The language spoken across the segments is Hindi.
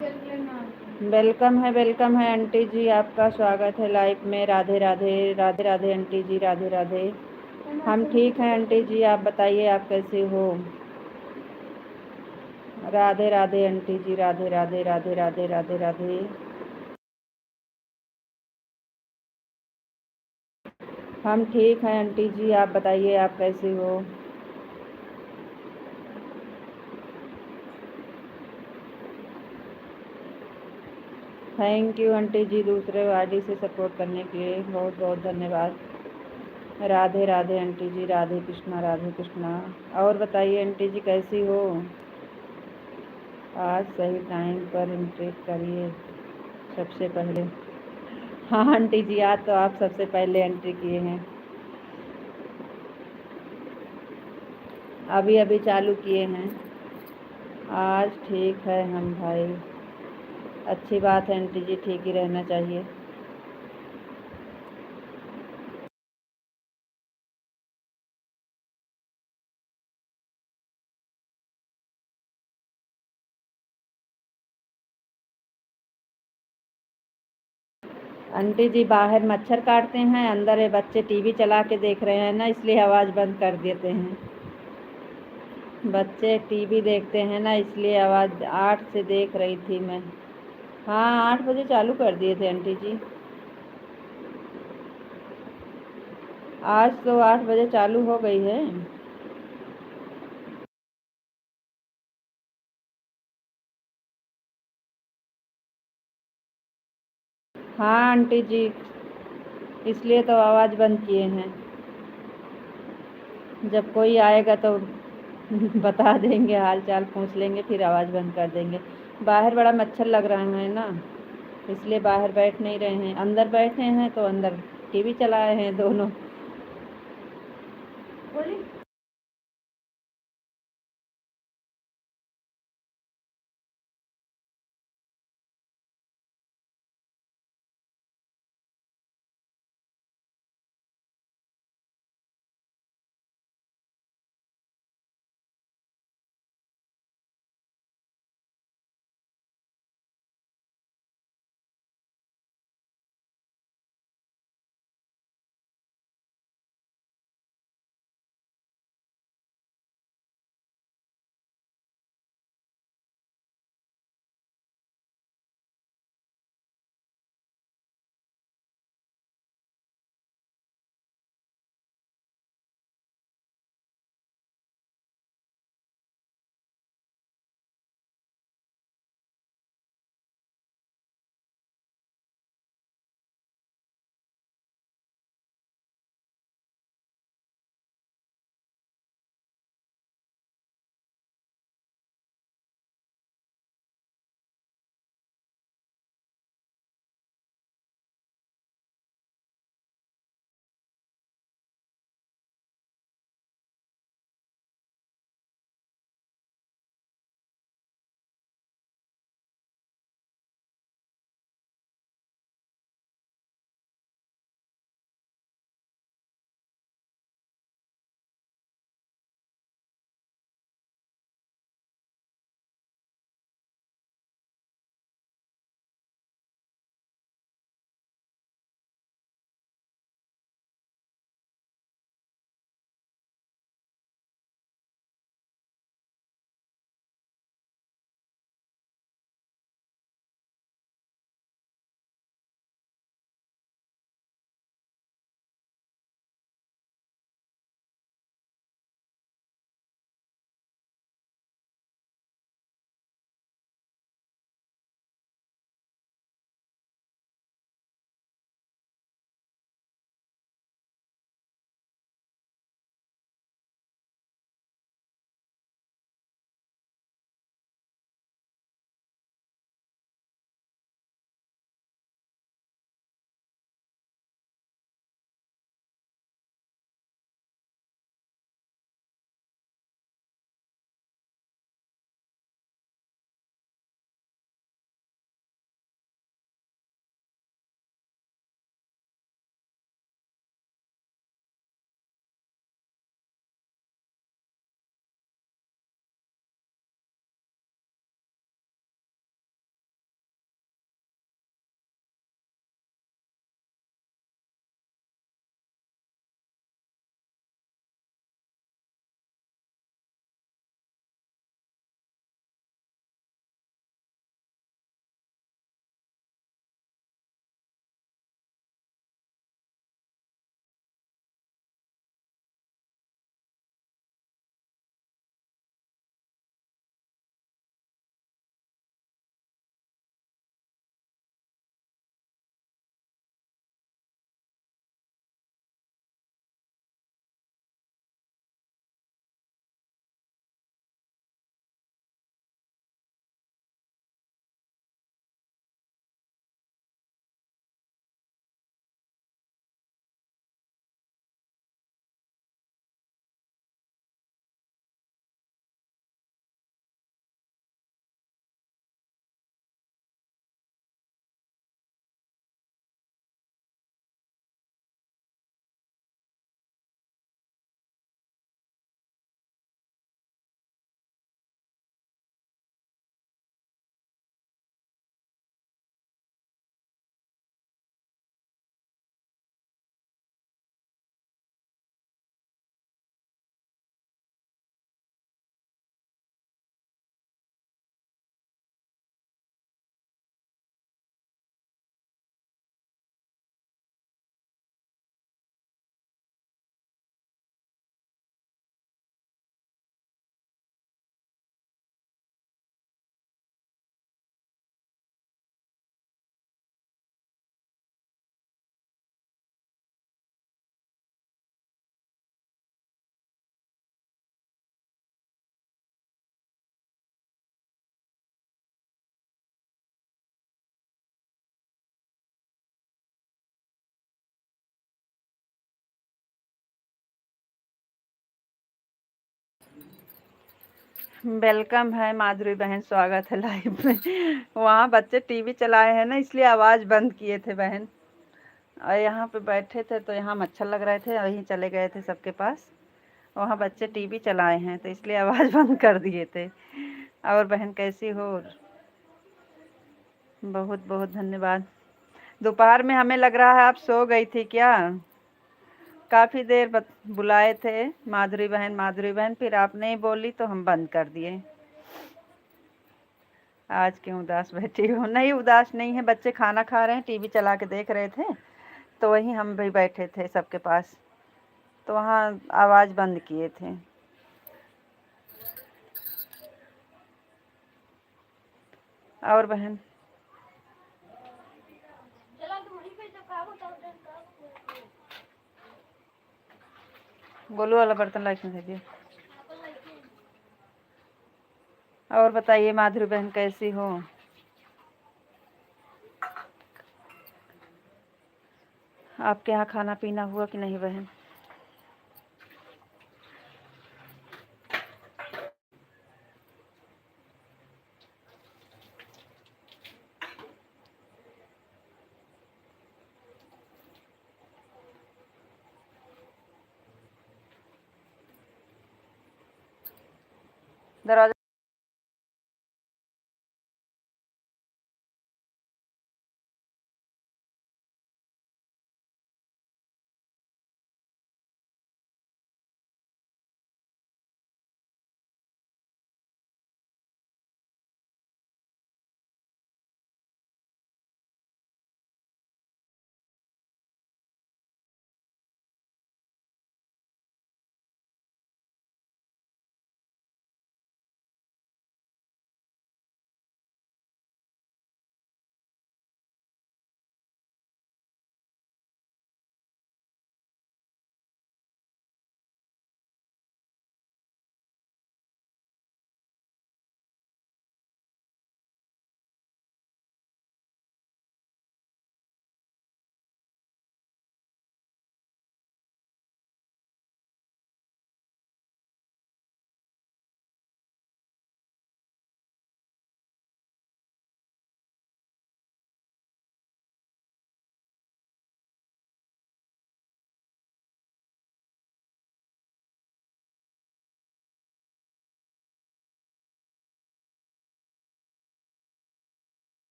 वेलकम है आंटी जी, आपका स्वागत है लाइव में। राधे राधे। राधे राधे आंटी जी, राधे राधे। हम ठीक हैं आंटी जी, आप बताइए आप कैसे हो। राधे राधे आंटी जी, राधे राधे राधे राधे राधे राधे। हम ठीक हैं आंटी जी, आप बताइए आप कैसे हो। थैंक यू आंटी जी, दूसरे आईडी से सपोर्ट करने के लिए बहुत बहुत धन्यवाद। राधे राधे आंटी जी, राधे कृष्णा राधे कृष्णा। और बताइए आंटी जी कैसी हो। आज सही टाइम पर एंट्री करिए सबसे पहले। हाँ आंटी जी, आज तो आप सबसे पहले एंट्री किए हैं, अभी अभी चालू किए हैं। आज ठीक है हम भाई, अच्छी बात है आंटी जी, ठीक ही रहना चाहिए। आंटी जी बाहर मच्छर काटते हैं, अंदर ये बच्चे टीवी चला के देख रहे हैं ना, इसलिए आवाज़ बंद कर देते हैं। बच्चे टीवी देखते हैं ना, इसलिए आवाज़ 8 से देख रही थी मैं। हाँ 8 बजे चालू कर दिए थे आंटी जी, आज तो 8 बजे चालू हो गई है। हाँ आंटी जी, इसलिए तो आवाज़ बंद किए हैं। जब कोई आएगा तो बता देंगे, हाल चाल पूछ लेंगे, फिर आवाज़ बंद कर देंगे। बाहर बड़ा मच्छर लग रहा है ना, इसलिए बाहर बैठ नहीं रहे हैं। अंदर बैठे हैं तो अंदर टीवी चलाए हैं दोनों। वेलकम है माधुरी बहन, स्वागत है लाइव में। वहाँ बच्चे टीवी चलाए हैं ना, इसलिए आवाज़ बंद किए थे बहन। और यहाँ पे बैठे थे तो यहाँ मच्छर लग रहे थे, वहीं चले गए थे सबके पास। वहाँ बच्चे टीवी चलाए हैं तो इसलिए आवाज़ बंद कर दिए थे। और बहन कैसी हो? बहुत बहुत धन्यवाद। दोपहर में हमें लग रहा है आप सो गई थी क्या? काफ़ी देर बुलाए थे माधुरी बहन, फिर आप नहीं बोली तो हम बंद कर दिए। आज क्यों उदास बैठी हो? नहीं उदास नहीं है, बच्चे खाना खा रहे हैं, टीवी चला के देख रहे थे, तो वहीं हम भी बैठे थे सबके पास, तो वहाँ आवाज़ बंद किए थे। और बहन गोलू वाला बर्तन लाइट में दे दिया। और बताइए माधुरी बहन कैसी हो? आपके यहाँ खाना पीना हुआ कि नहीं बहन? दरवाजा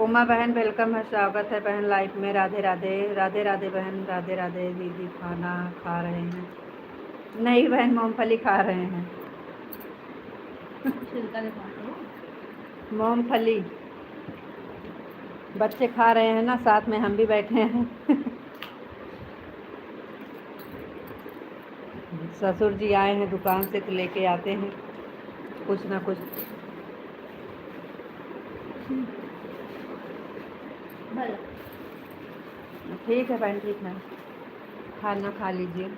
उमा बहन वेलकम है, स्वागत है बहन लाइफ में। राधे राधे, राधे राधे बहन, राधे राधे दीदी। खाना खा रहे हैं? नहीं बहन, मूंगफली खा रहे हैं। मूंगफली बच्चे खा रहे हैं ना, साथ में हम भी बैठे हैं। ससुर जी आए हैं दुकान से तो लेके आते हैं कुछ ना कुछ। ठीक है बहन, ठीक है, खाना खा लीजिए।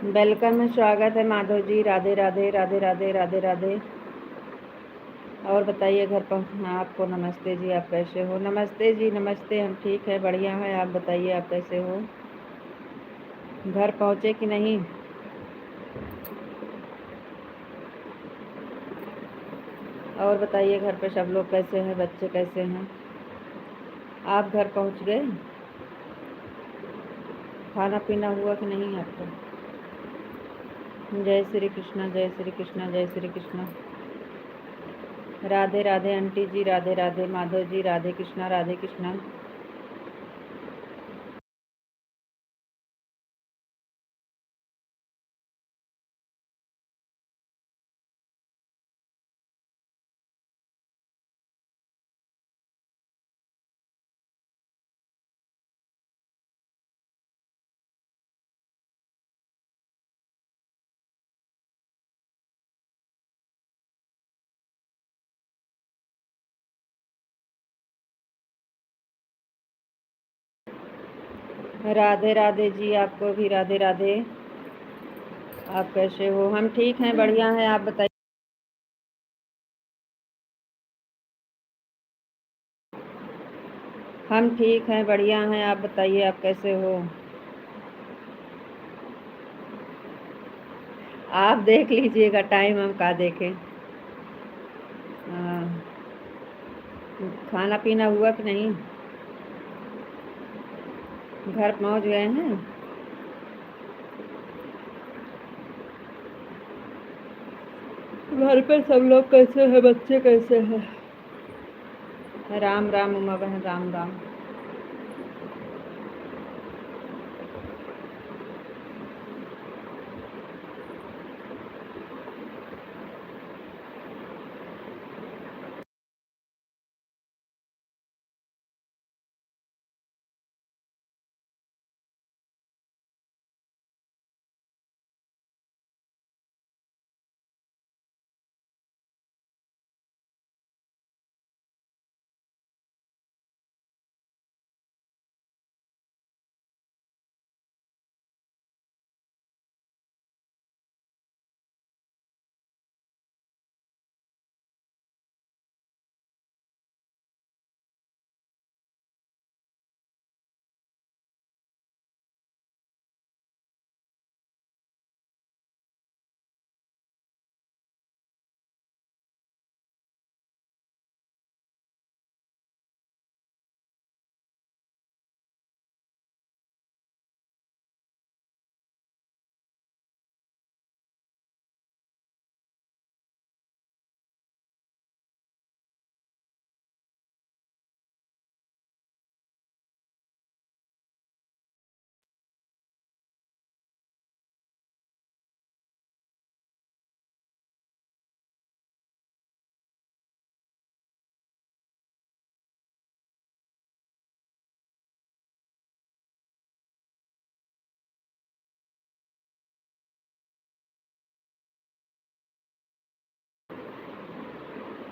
वेलकम है, स्वागत है माधव जी। राधे राधे, राधे राधे, राधे राधे। और बताइए घर पर। हाँ, आपको नमस्ते जी, आप कैसे हो? नमस्ते जी, नमस्ते। हम ठीक है, बढ़िया है। आप बताइए, आप कैसे हो? घर पहुँचे कि नहीं? और बताइए घर पे सब लोग कैसे हैं, बच्चे कैसे हैं? आप घर पहुँच गए? खाना पीना हुआ कि नहीं आपका? जय श्री कृष्णा, जय श्री कृष्णा, जय श्री कृष्णा। राधे राधे आंटी जी, राधे राधे। माधव जी, राधे कृष्णा, राधे कृष्णा। राधे राधे जी, आपको भी राधे राधे। आप कैसे हो? हम ठीक हैं, बढ़िया हैं। आप बताइए। हम ठीक हैं, बढ़िया हैं। आप बताइए, आप कैसे हो? आप देख लीजिएगा टाइम, हम का देखें। हाँ, खाना पीना हुआ कि नहीं? घर पहुंच गए हैं? घर पे सब लोग कैसे हैं, बच्चे कैसे हैं? राम राम उमा बहन, राम राम।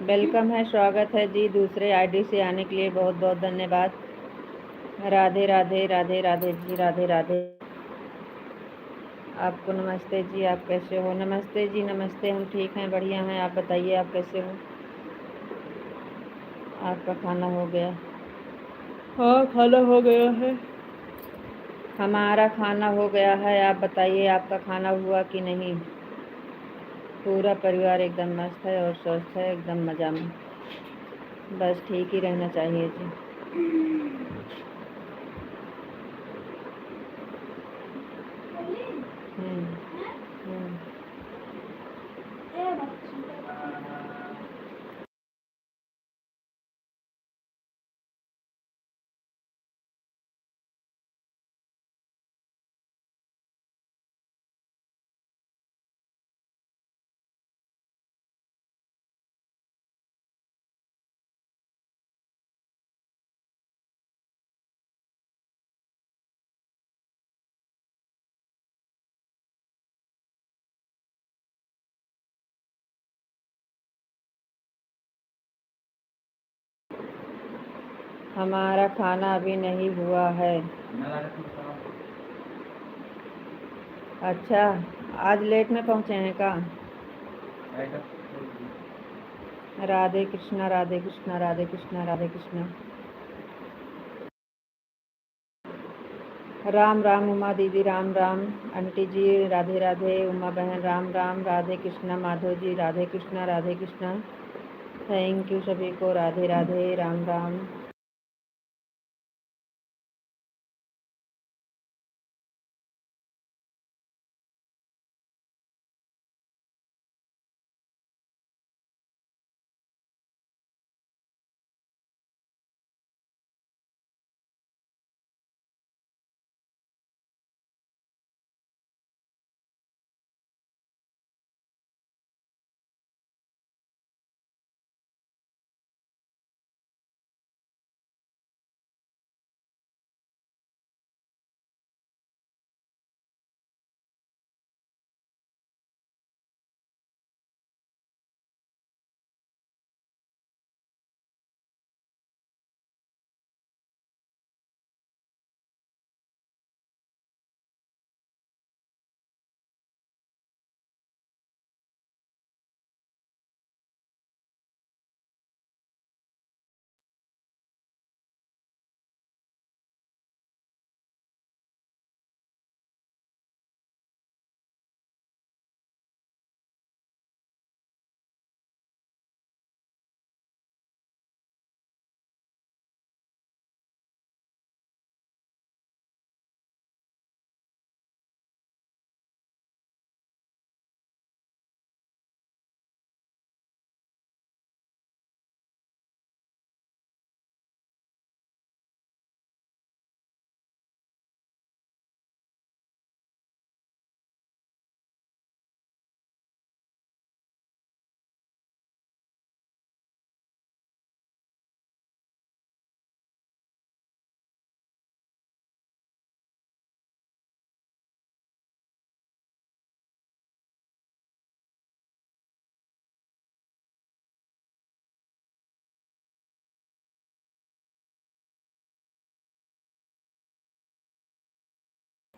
वेलकम है, स्वागत है जी। दूसरे आईडी से आने के लिए बहुत बहुत धन्यवाद। राधे राधे राधे राधे जी, राधे राधे। आपको नमस्ते जी, आप कैसे हो? नमस्ते जी, नमस्ते। हम ठीक हैं, बढ़िया हैं। आप बताइए, आप कैसे हो? आपका खाना हो गया? हाँ, खाना हो गया है। हमारा खाना हो गया है। आप बताइए, आपका खाना हुआ कि नहीं? पूरा परिवार एकदम मस्त है और स्वस्थ है, एकदम मज़ा में। बस ठीक ही रहना चाहिए जी। हम्म, हम्म। हमारा खाना अभी नहीं हुआ है। अच्छा, आज लेट में पहुँचे हैं का? राधे कृष्णा, राधे कृष्णा, राधे कृष्णा, राधे कृष्णा। राम राम उमा दीदी, राम राम आंटी जी, राधे राधे। उमा बहन, राम राम। राधे कृष्णा माधव जी, राधे कृष्णा, राधे कृष्णा। थैंक यू सभी को, राधे राधे, राम राम।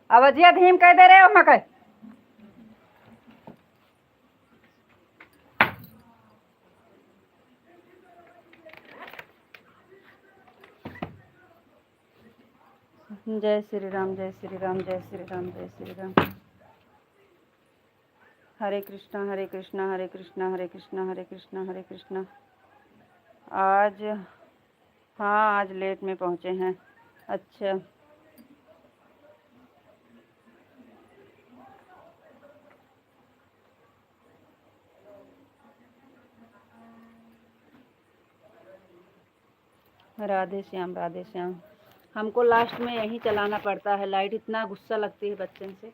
अवजिया धीम कह दे रहे हो मकई। जय श्री राम, जय श्री राम, जय श्री राम, जय श्री राम। हरे कृष्णा, हरे कृष्णा, हरे कृष्णा, हरे कृष्णा, हरे कृष्णा, हरे कृष्णा। आज, हाँ, आज लेट में पहुँचे हैं। अच्छा, राधे श्याम, राधे श्याम। हमको लास्ट में यहीं चलाना पड़ता है लाइट, इतना गुस्सा लगती है बच्चन से।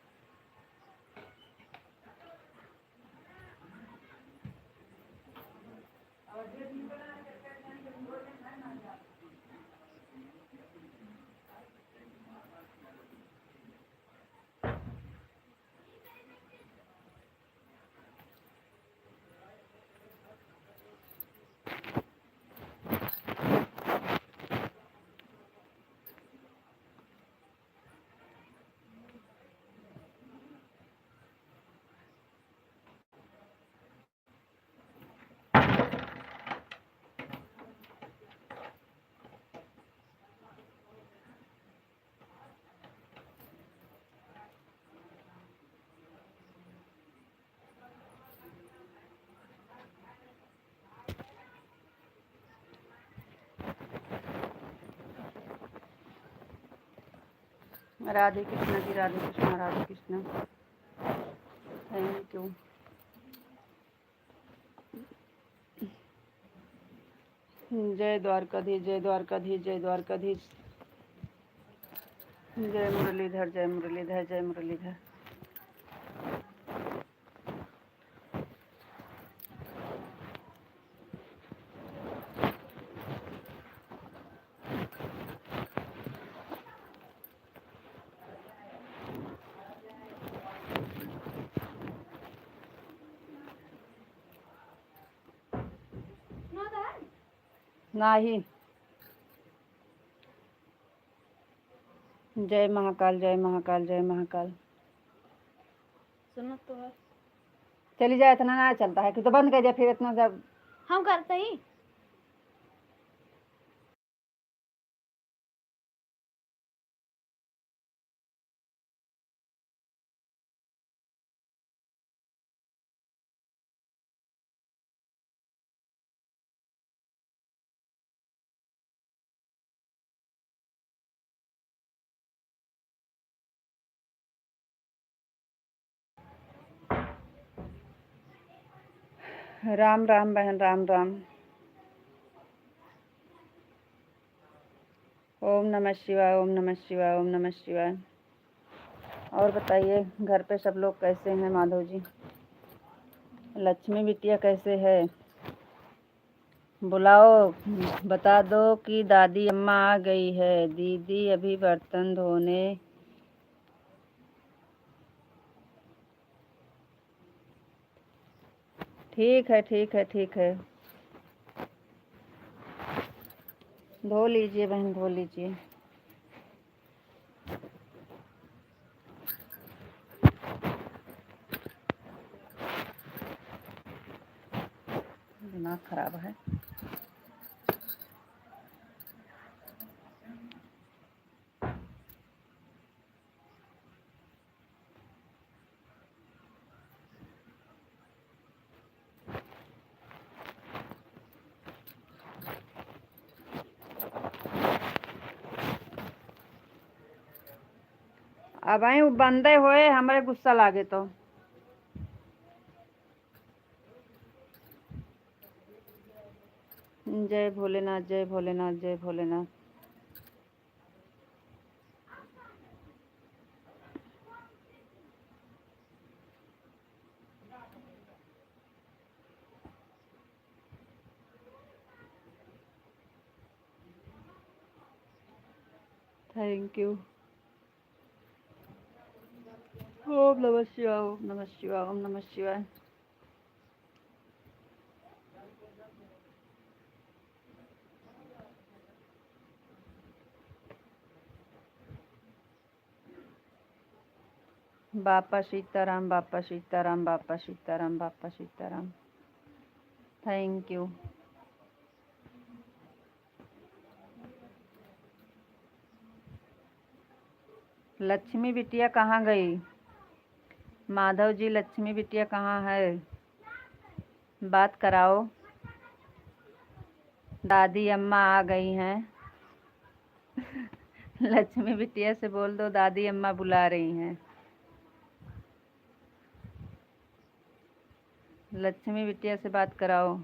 राधे कृष्णा जी, राधे कृष्णा, राधे कृष्णा। Thank you. जय द्वारकाधीश, जय द्वारकाधीश, जय द्वारकाधीश। जय मुरलीधर, जय मुरलीधर, जय मुरलीधर। नाही। जय महाकाल, जय महाकाल, जय महाकाल। सुनो तो है। चली जाए, इतना ना चलता है कि तो बंद कर दिया फिर इतना जब हम करते ही। राम राम बहन, राम राम। ओम नमः शिवाय, ओम नमः शिवाय, ओम नमः शिवाय। और बताइए, घर पे सब लोग कैसे हैं माधव जी? लक्ष्मी बिटिया कैसे है? बुलाओ, बता दो कि दादी अम्मा आ गई है। दीदी अभी बर्तन धोने। ठीक है, ठीक है, ठीक है। धो लीजिए बहन, धो लीजिए। दिमाग खराब है। अब आई बंदे होए हमारे गुस्सा लागे तो। जय भोलेनाथ, जय भोलेनाथ, जय भोलेनाथ। Thank you. ओम नमः शिवाय, ओम नमः शिवाय, ओम नमः शिवाय। बापा सीताराम, बापा सीताराम, बापा सीताराम, बापा सीताराम। Thank you. लक्ष्मी बिटिया कहाँ गई? माधव जी, लक्ष्मी बिटिया कहाँ है? बात कराओ। दादी अम्मा आ गई हैं। लक्ष्मी बिटिया से बोल दो दादी अम्मा बुला रही हैं। लक्ष्मी बिटिया से बात कराओ।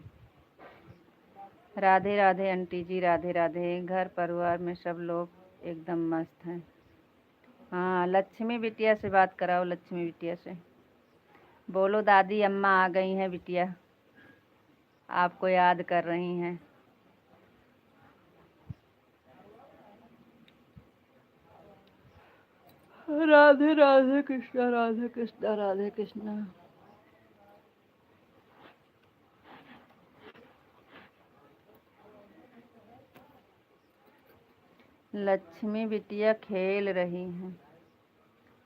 राधे राधे आंटी जी, राधे राधे। घर परिवार में सब लोग एकदम मस्त हैं। हाँ, लक्ष्मी बिटिया से बात कराओ, लक्ष्मी बिटिया से बोलो दादी अम्मा आ गई हैं बिटिया, आपको याद कर रही हैं। राधे राधे कृष्णा, राधे कृष्णा, राधे कृष्णा। लक्ष्मी बिटिया खेल रही हैं।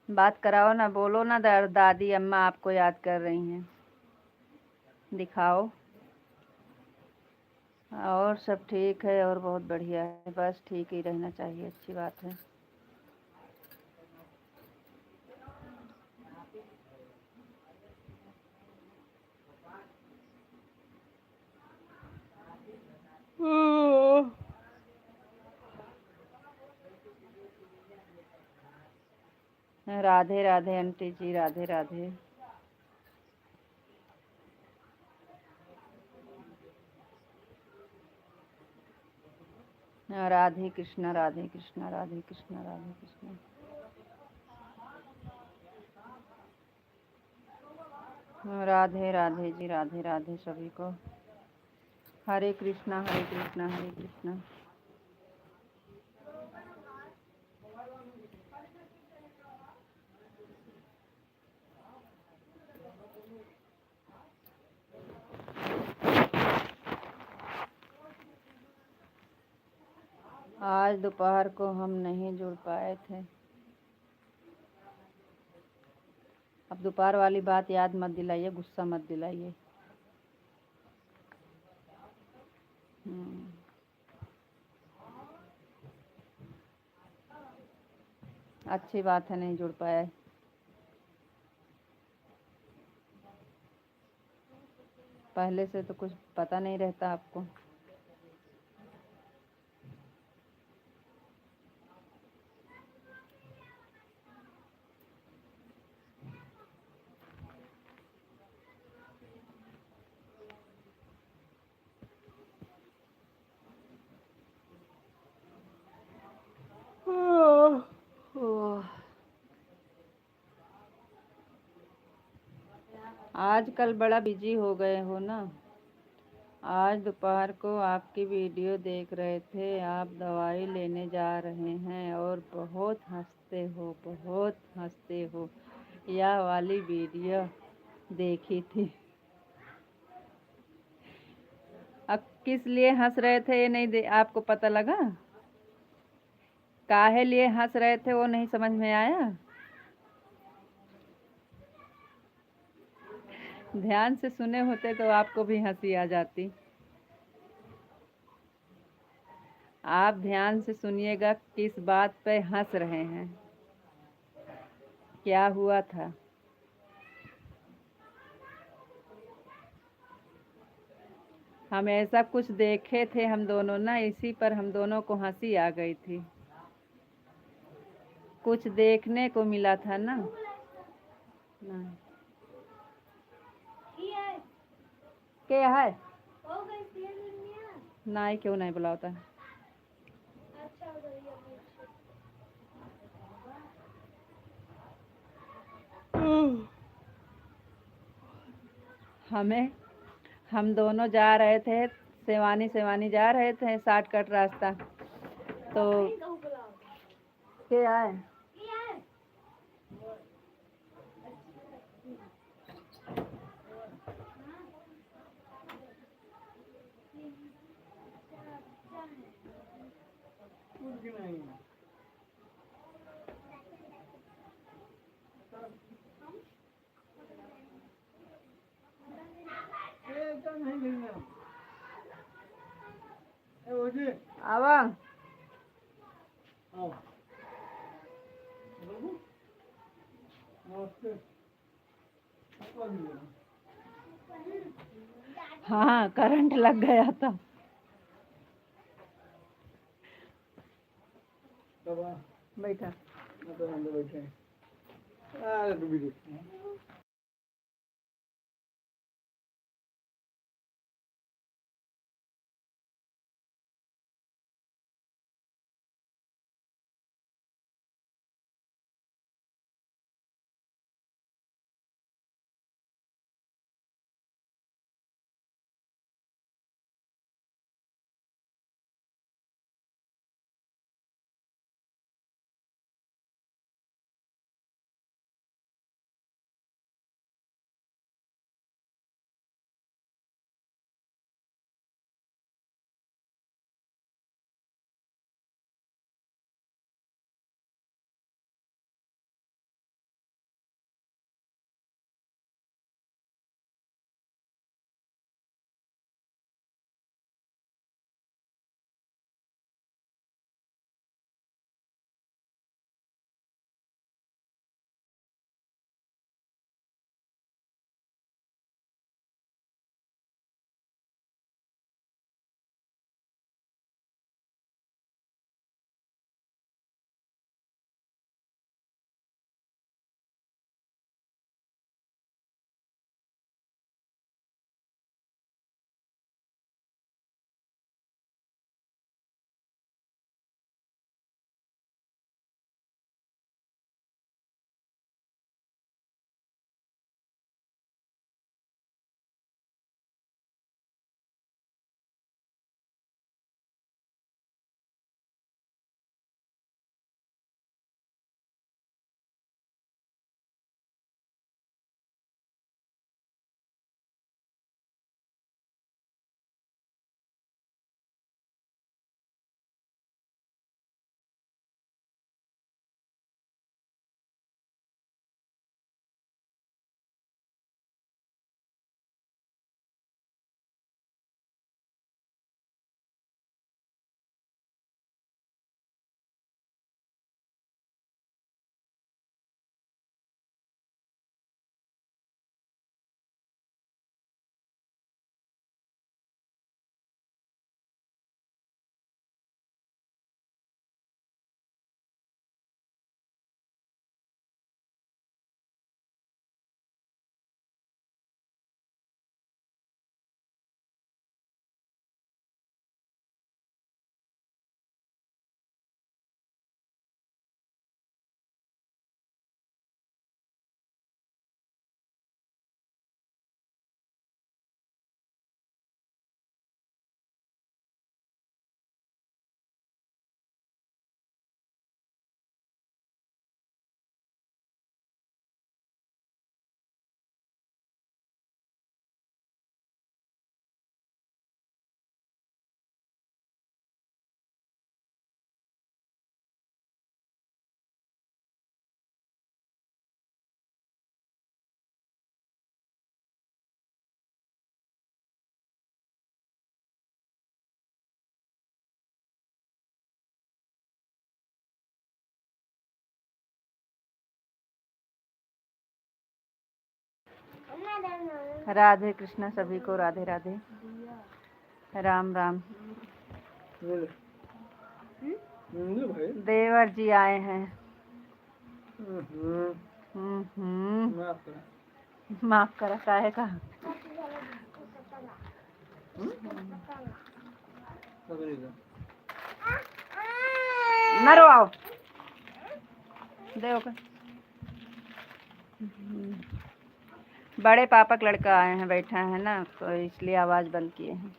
बात कराओ ना, बोलो ना दादी अम्मा आपको याद कर रही हैं। दिखाओ। और सब ठीक है और बहुत बढ़िया है, बस ठीक ही रहना चाहिए, अच्छी बात है। राधे राधे आंटी जी, राधे राधे। राधे कृष्णा, राधे कृष्णा, राधे कृष्णा, राधे कृष्णा। राधे राधे जी, राधे राधे सभी को। हरे कृष्णा, हरे कृष्णा, हरे कृष्णा। आज दोपहर को हम नहीं जुड़ पाए थे। अब दोपहर वाली बात याद मत दिलाइए, गुस्सा मत दिलाइए। अच्छी बात है, नहीं जुड़ पाए। पहले से तो कुछ पता नहीं रहता आपको। आजकल बड़ा बिजी हो गए हो ना। आज दोपहर को आपकी वीडियो देख रहे थे, आप दवाई लेने जा रहे हैं और बहुत हंसते हो, बहुत हंसते हो। यह वाली वीडियो देखी थी। अब किस लिए हंस रहे थे ये नहीं आपको पता लगा? काहे लिए हंस रहे थे वो नहीं समझ में आया? ध्यान से सुने होते तो आपको भी हंसी आ जाती। आप ध्यान से सुनिएगा, किस बात पे हंस रहे हैं, क्या हुआ था। हम ऐसा कुछ देखे थे हम दोनों ना, इसी पर हम दोनों को हंसी आ गई थी। कुछ देखने को मिला था ना। क्या है नहीं, क्यों नहीं बुलाता। हम दोनों जा रहे थे, सेवानी सेवानी जा रहे थे, शॉर्टकट रास्ता। तो क्या है आवा। हाँ, करंट लग गया था। बैठा राधे कृष्णा सभी को, राधे राधे, राम राम। देवर जी आए हैं। माफ करा काहे का। न रो आओ दे बड़े पापा का लड़का आए हैं, बैठा है ना, तो इसलिए आवाज़ बंद किए हैं।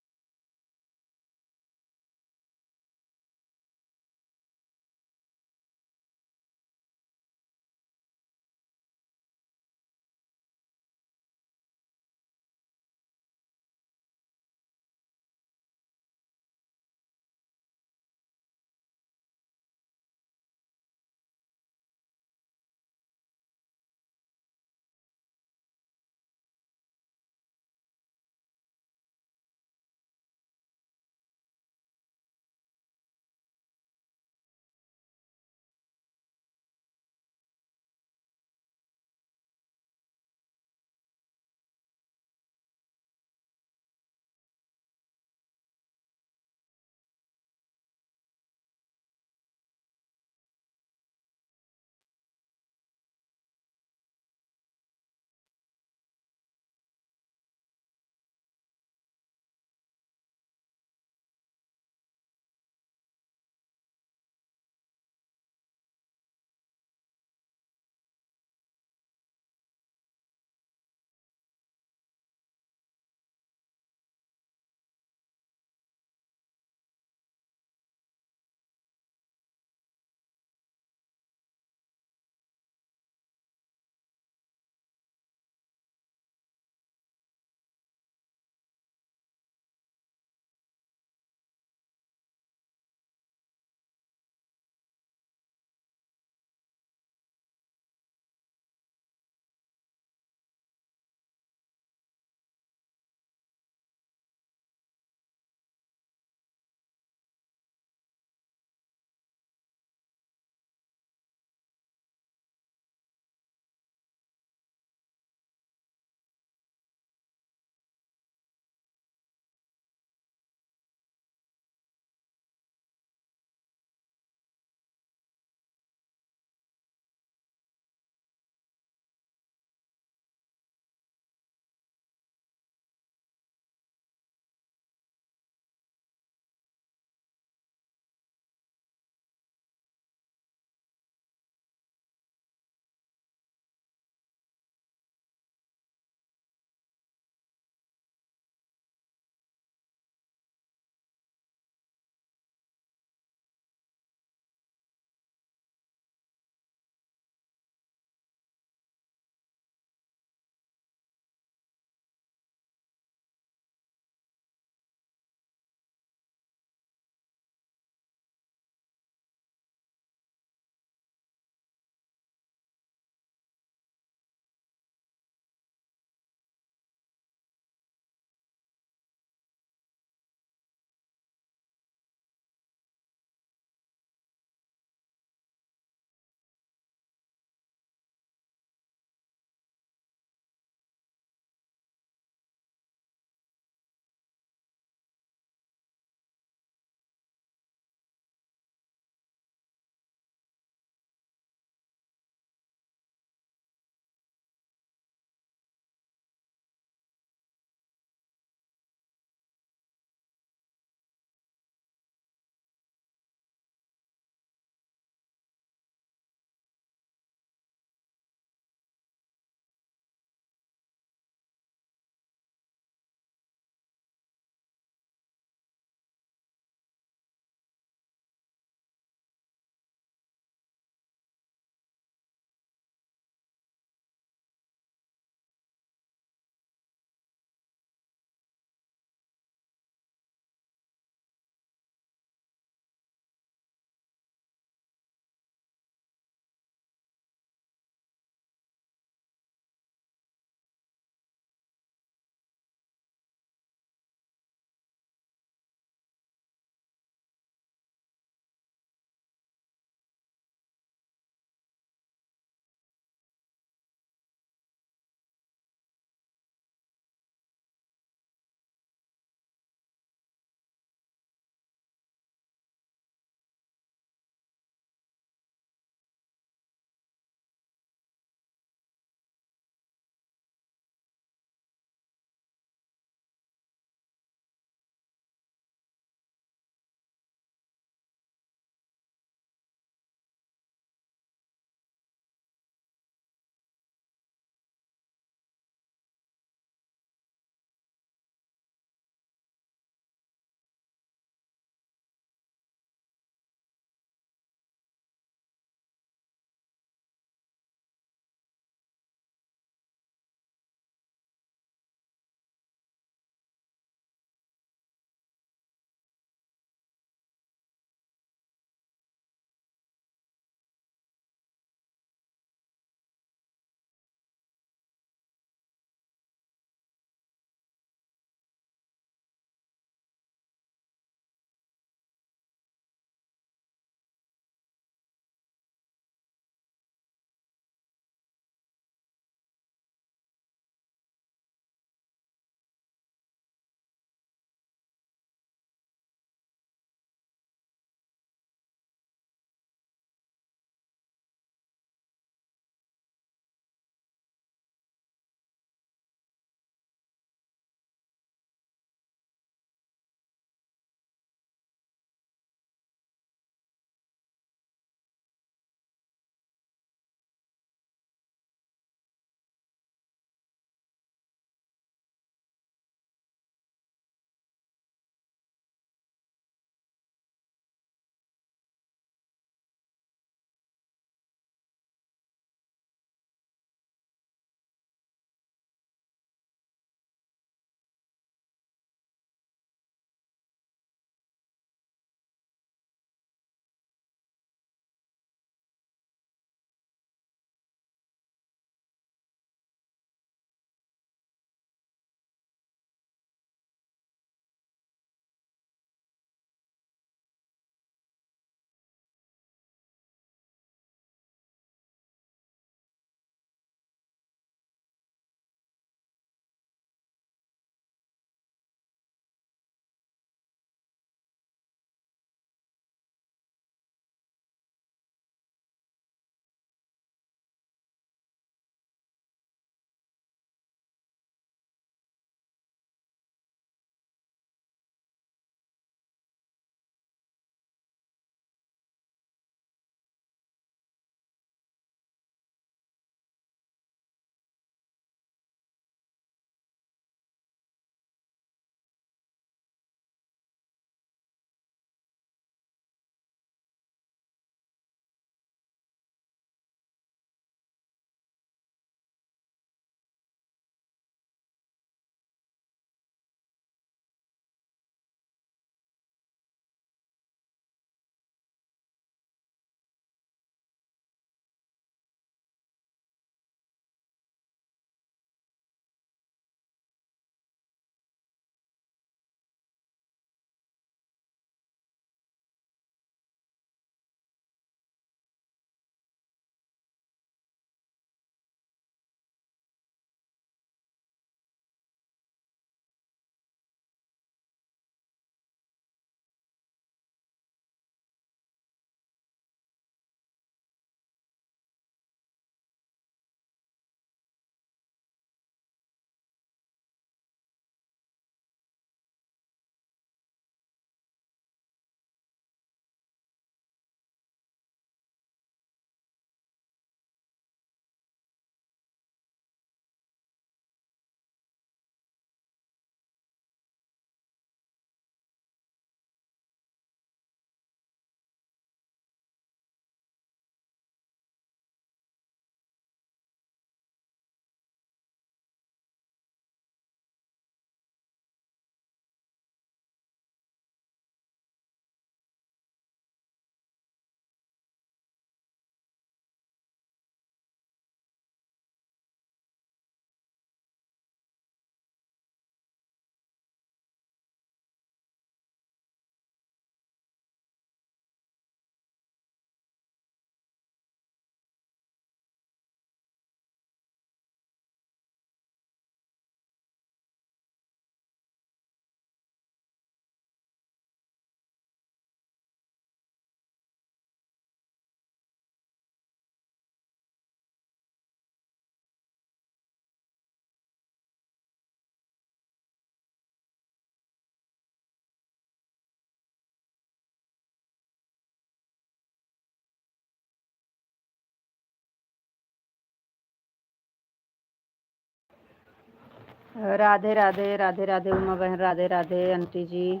राधे राधे राधे राधे उमा बहन, राधे राधे आंटी जी,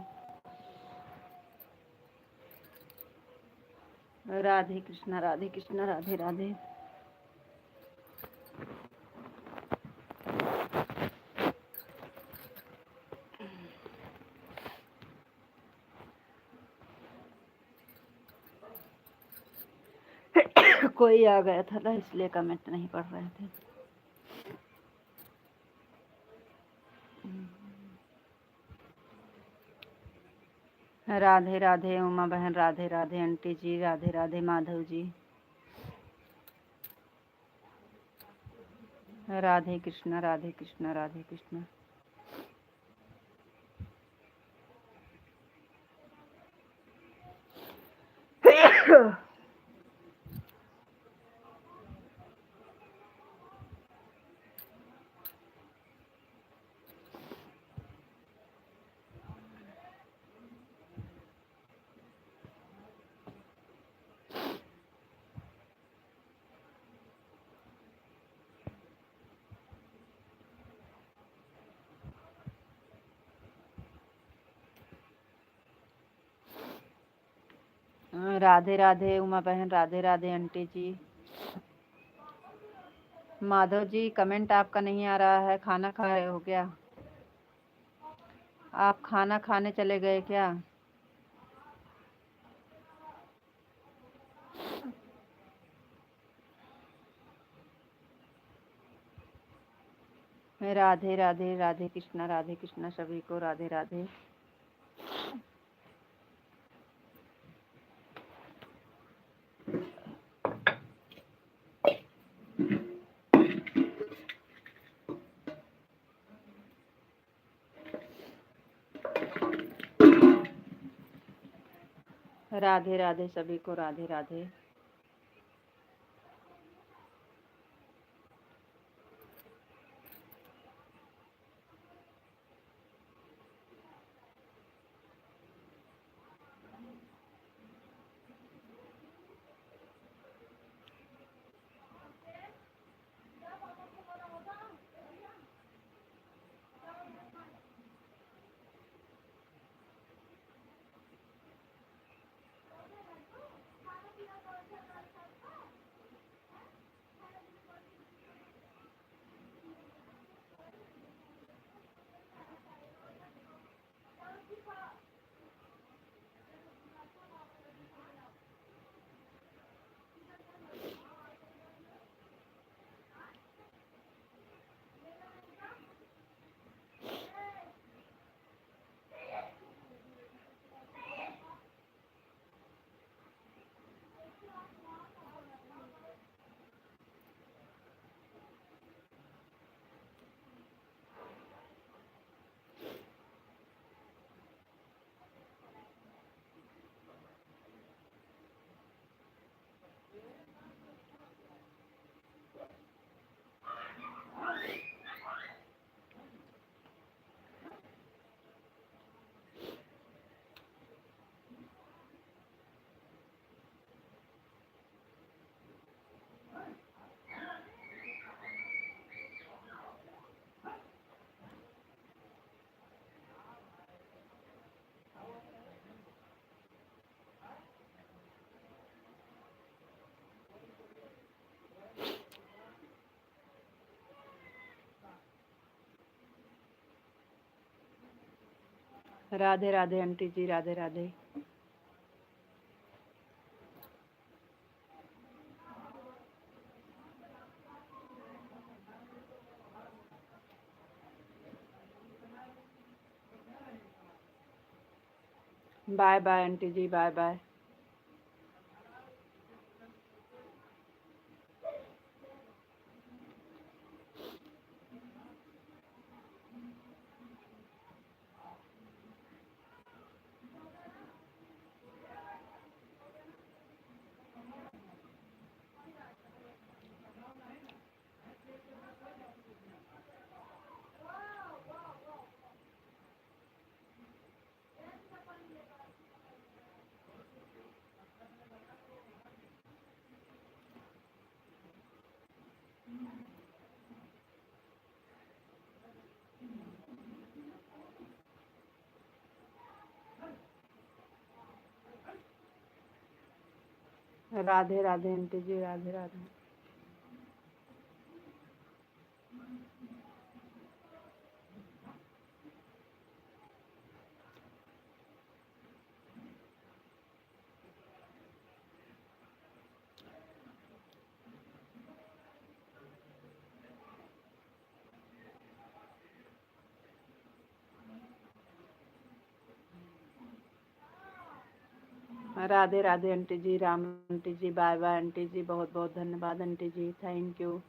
राधे कृष्णा राधे राधे। कोई आ गया था ना, इसलिए कमेंट नहीं पढ़ रहे थे। राधे राधे उमा बहन, राधे राधे आंटी जी, राधे राधे माधव जी, राधे कृष्णा राधे कृष्णा राधे कृष्णा। राधे राधे उमा बहन, राधे राधे आंटी जी। माधव जी कमेंट आपका नहीं आ रहा है, खाना खा रहे हो क्या? आप खाना खाने चले गए क्या? राधे राधे राधे कृष्णा सभी को राधे राधे। राधे राधे सभी को Radhe Radhe. Radhe Radhe aunty ji, Radhe Radhe. Bye bye aunty ji, bye bye. Radhe Radhe aunty ji, Radhe Radhe. Radhe Radhe aunty ji, Ram aunty ji, bye bye aunty ji, बहुत बहुत धन्यवाद aunty ji, thank you.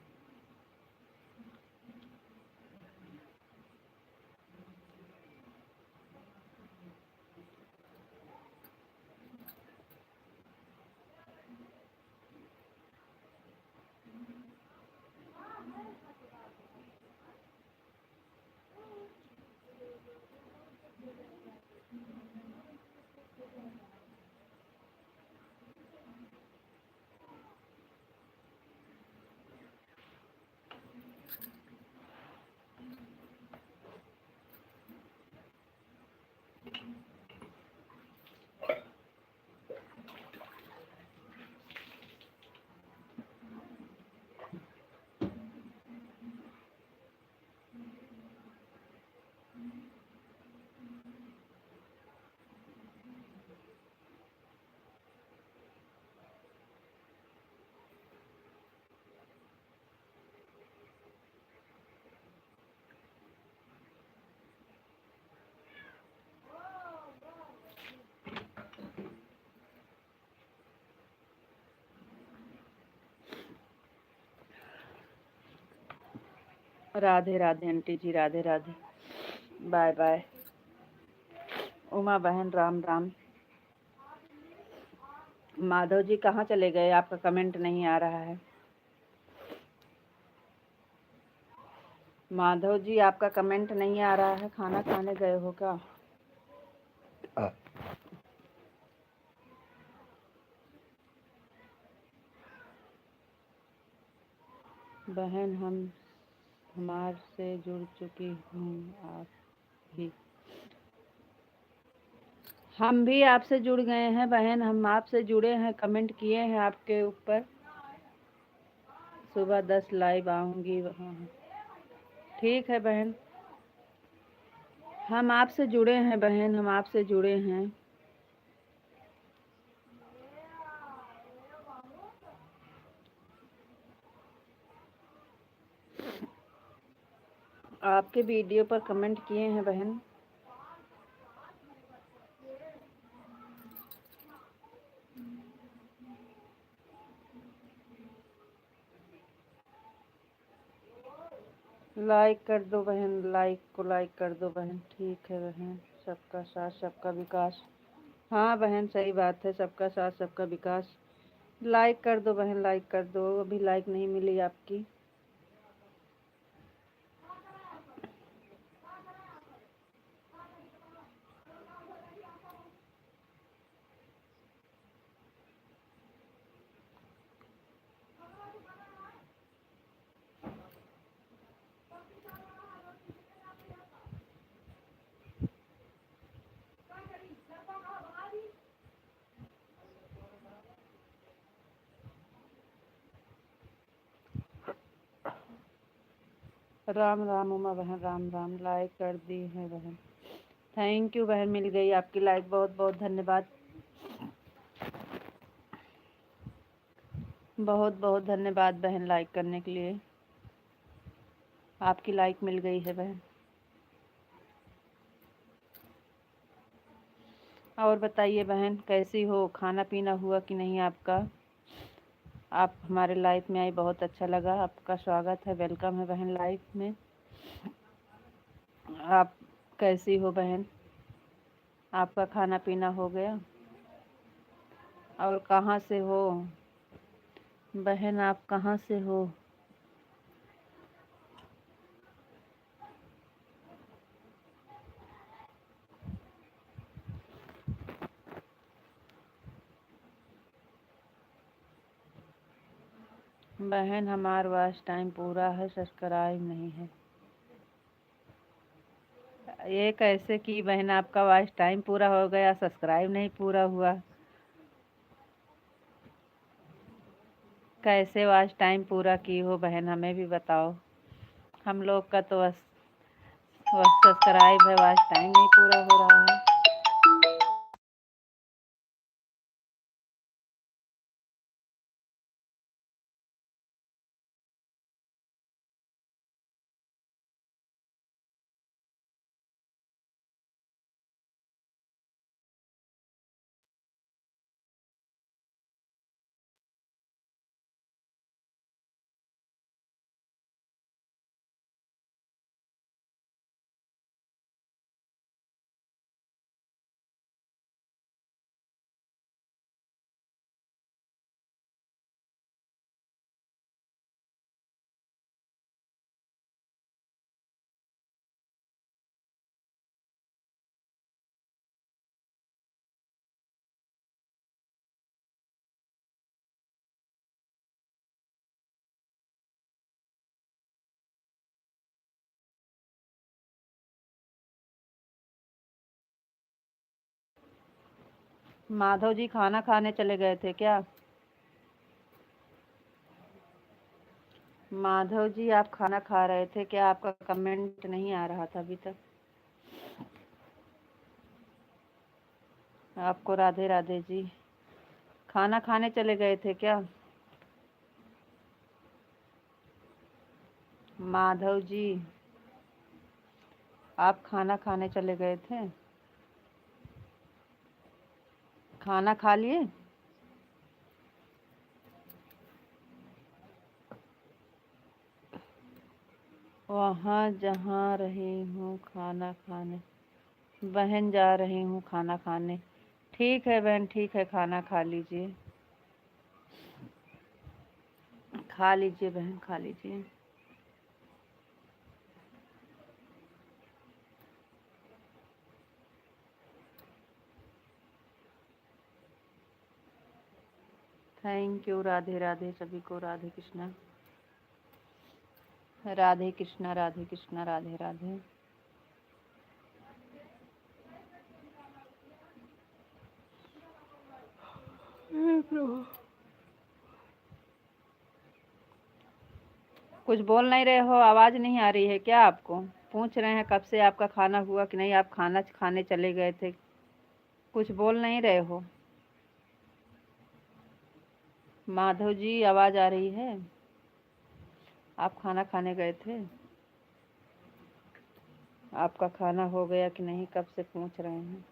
Radhe Radhe aunty ji, Radhe Radhe, bye bye. Uma बहन राम राम। माधव जी कहाँ चले गए, आपका कमेंट नहीं आ रहा है। माधव जी आपका कमेंट नहीं आ रहा है, खाना खाने गए हो क्या? बहन हमार से जुड़ चुकी हूँ, आप भी। हम भी आपसे जुड़ गए हैं बहन, हम आपसे जुड़े हैं, कमेंट किए हैं आपके ऊपर। सुबह 10 लाइव आऊँगी वहाँ। ठीक है बहन, हम आपसे जुड़े हैं बहन, हम आपसे जुड़े हैं। आपके वीडियो पर कमेंट किए हैं बहन। लाइक कर दो बहन, लाइक को लाइक कर दो बहन। ठीक है बहन, सबका साथ सबका विकास। हाँ बहन सही बात है, सबका साथ सबका विकास। लाइक कर दो बहन, लाइक कर दो, अभी लाइक नहीं मिली आपकी। राम राम उमा बहन, राम राम, लाइक कर दी है बहन। थैंक यू बहन, मिल गई आपकी लाइक, बहुत बहुत धन्यवाद। बहुत बहुत धन्यवाद बहन लाइक करने के लिए, आपकी लाइक मिल गई है बहन। और बताइए बहन कैसी हो, खाना पीना हुआ कि नहीं आपका? आप हमारे लाइफ में आई, बहुत अच्छा लगा, आपका स्वागत है, वेलकम है बहन लाइफ में। आप कैसी हो बहन, आपका खाना पीना हो गया? और कहाँ से हो बहन, आप कहाँ से हो? बहन हमार वॉच टाइम पूरा है, सब्सक्राइब नहीं है। ये कैसे की बहन, आपका वॉच टाइम पूरा हो गया, सब्सक्राइब नहीं पूरा हुआ? कैसे वॉच टाइम पूरा की हो बहन, हमें भी बताओ। हम लोग का तो बस सब्सक्राइब है, वॉच टाइम नहीं पूरा हो रहा है। माधव जी खाना खाने चले गए थे क्या? माधव जी आप खाना खा रहे थे क्या? आपका कमेंट नहीं आ रहा था अभी तक। आपको राधे राधे जी। खाना खाने चले गए थे क्या माधव जी? आप खाना खाने चले गए थे? खाना खा लिए? वहाँ जहाँ रही हूँ खाना खाने। बहन जा रही हूँ खाना खाने। ठीक है बहन, ठीक है, खाना खा लीजिए। खा लीजिए बहन, खा लीजिए। Thank you. राधे राधे सभी को। राधे कृष्णा। राधे कृष्णा, राधे कृष्णा, राधे राधे। कुछ बोल नहीं रहे हो? आवाज़ नहीं आ रही है क्या आपको? पूछ रहे हैं कब से आपका खाना हुआ कि नहीं, आप खाना खाने चले गए थे। कुछ बोल नहीं रहे हो? माधव जी आवाज़ आ रही है? आप खाना खाने गए थे? आपका खाना हो गया कि नहीं, कब से पूछ रहे हैं।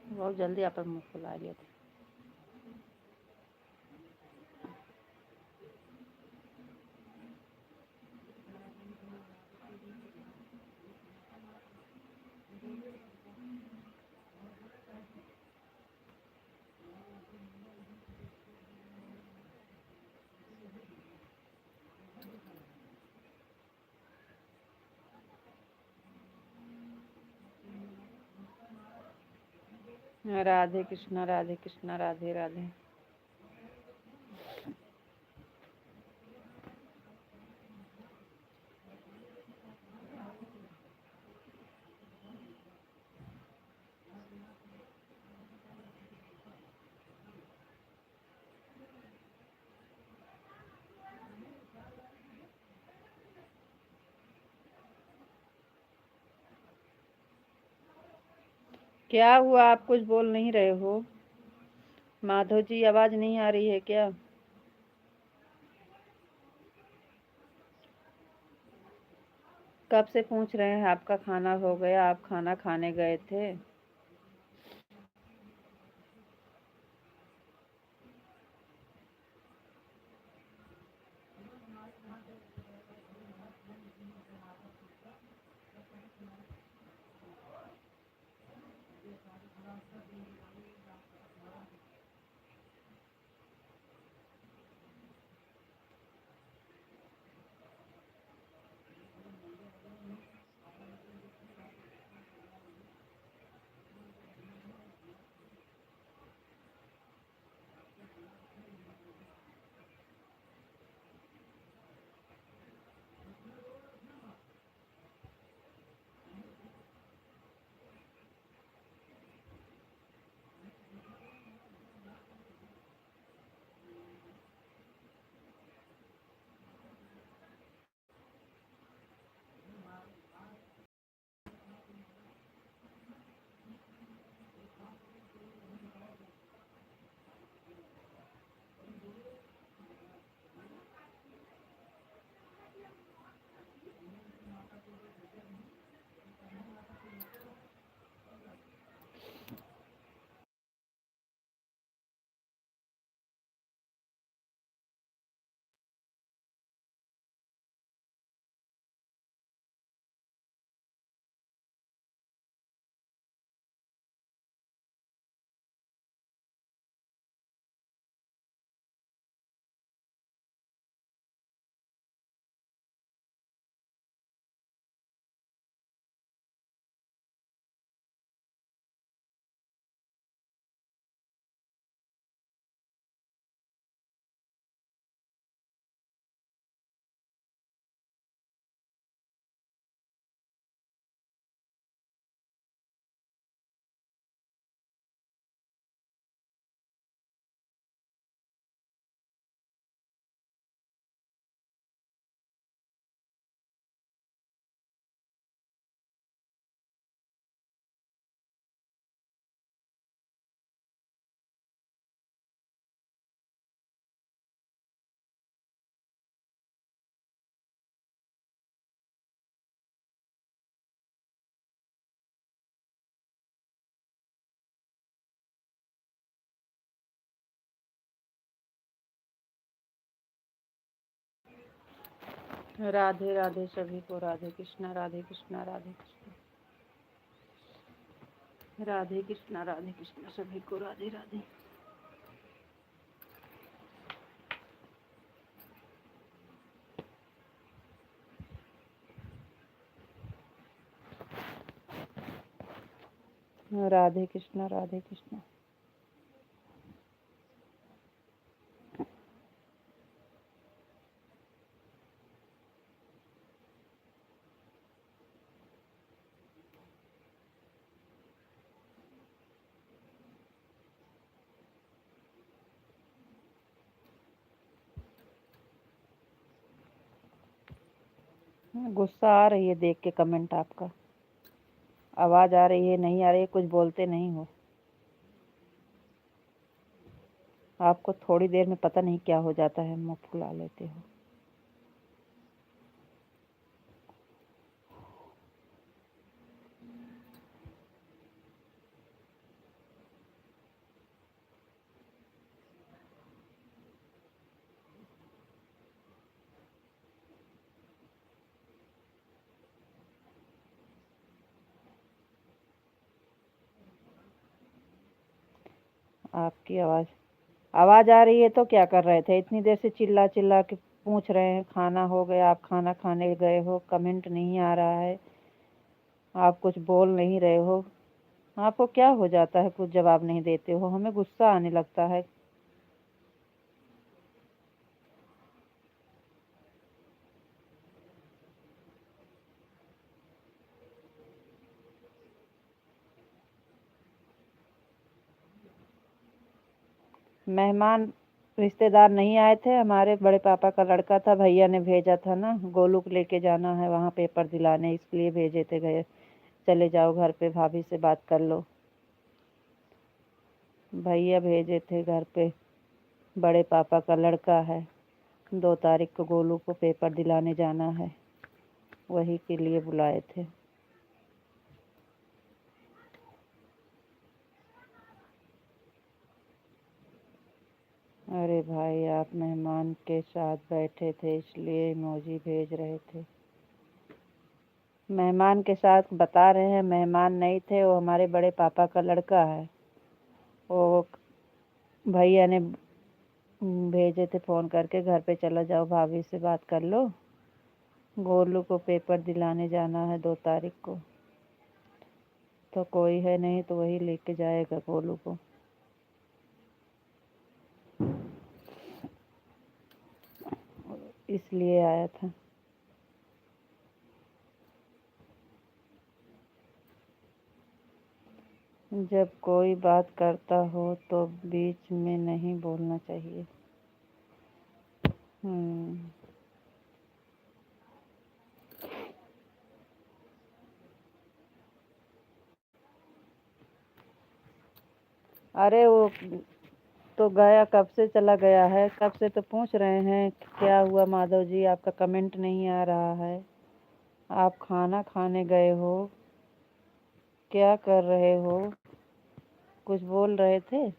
बहुत जल्दी आप मुँह फुला लिया था। राधे कृष्णा, राधे कृष्णा, राधे राधे। क्या हुआ? आप कुछ बोल नहीं रहे हो? माधव जी आवाज़ नहीं आ रही है क्या? कब से पूछ रहे हैं आपका खाना हो गया, आप खाना खाने गए थे? राधे राधे सभी को, राधे कृष्णा राधे कृष्णा राधे कृष्णा राधे कृष्णा राधे कृष्णा सभी को, राधे राधे। राधे कृष्णा राधे कृष्णा। गुस्सा आ रही है देख के कमेंट आपका। आवाज़ आ रही है, नहीं आ रही है, कुछ बोलते नहीं हो। आपको थोड़ी देर में पता नहीं क्या हो जाता है, मुँह फुला लेते हो। आपकी आवाज़ आ रही है तो क्या कर रहे थे? इतनी देर से चिल्ला चिल्ला के पूछ रहे हैं, खाना हो गया, आप खाना खाने गए हो, कमेंट नहीं आ रहा है, आप कुछ बोल नहीं रहे हो। आपको क्या हो जाता है, कुछ जवाब नहीं देते हो? हमें गुस्सा आने लगता है। मेहमान रिश्तेदार नहीं आए थे, हमारे बड़े पापा का लड़का था, भैया ने भेजा था ना, गोलू को लेके जाना है वहाँ पेपर दिलाने, इसलिए भेजे थे। गए, चले जाओ घर पे, भाभी से बात कर लो। भैया भेजे थे घर पे, बड़े पापा का लड़का है, 2 तारीख को गोलू को पेपर दिलाने जाना है, वही के लिए बुलाए थे। अरे भाई, आप मेहमान के साथ बैठे थे इसलिए इमोजी भेज रहे थे। मेहमान के साथ बता रहे हैं, मेहमान नहीं थे, वो हमारे बड़े पापा का लड़का है। वो भैया ने भेजे थे फ़ोन करके, घर पे चला जाओ, भाभी से बात कर लो, गोलू को पेपर दिलाने जाना है 2 तारीख को। तो कोई है नहीं तो वही लेके जाएगा गोलू को। इसलिए आया था। जब कोई बात करता हो तो बीच में नहीं बोलना चाहिए। अरे वो तो गया, कब से चला गया है, कब से तो पूछ रहे हैं क्या हुआ माधव जी, आपका कमेंट नहीं आ रहा है, आप खाना खाने गए हो, क्या कर रहे हो, कुछ बोल रहे थे?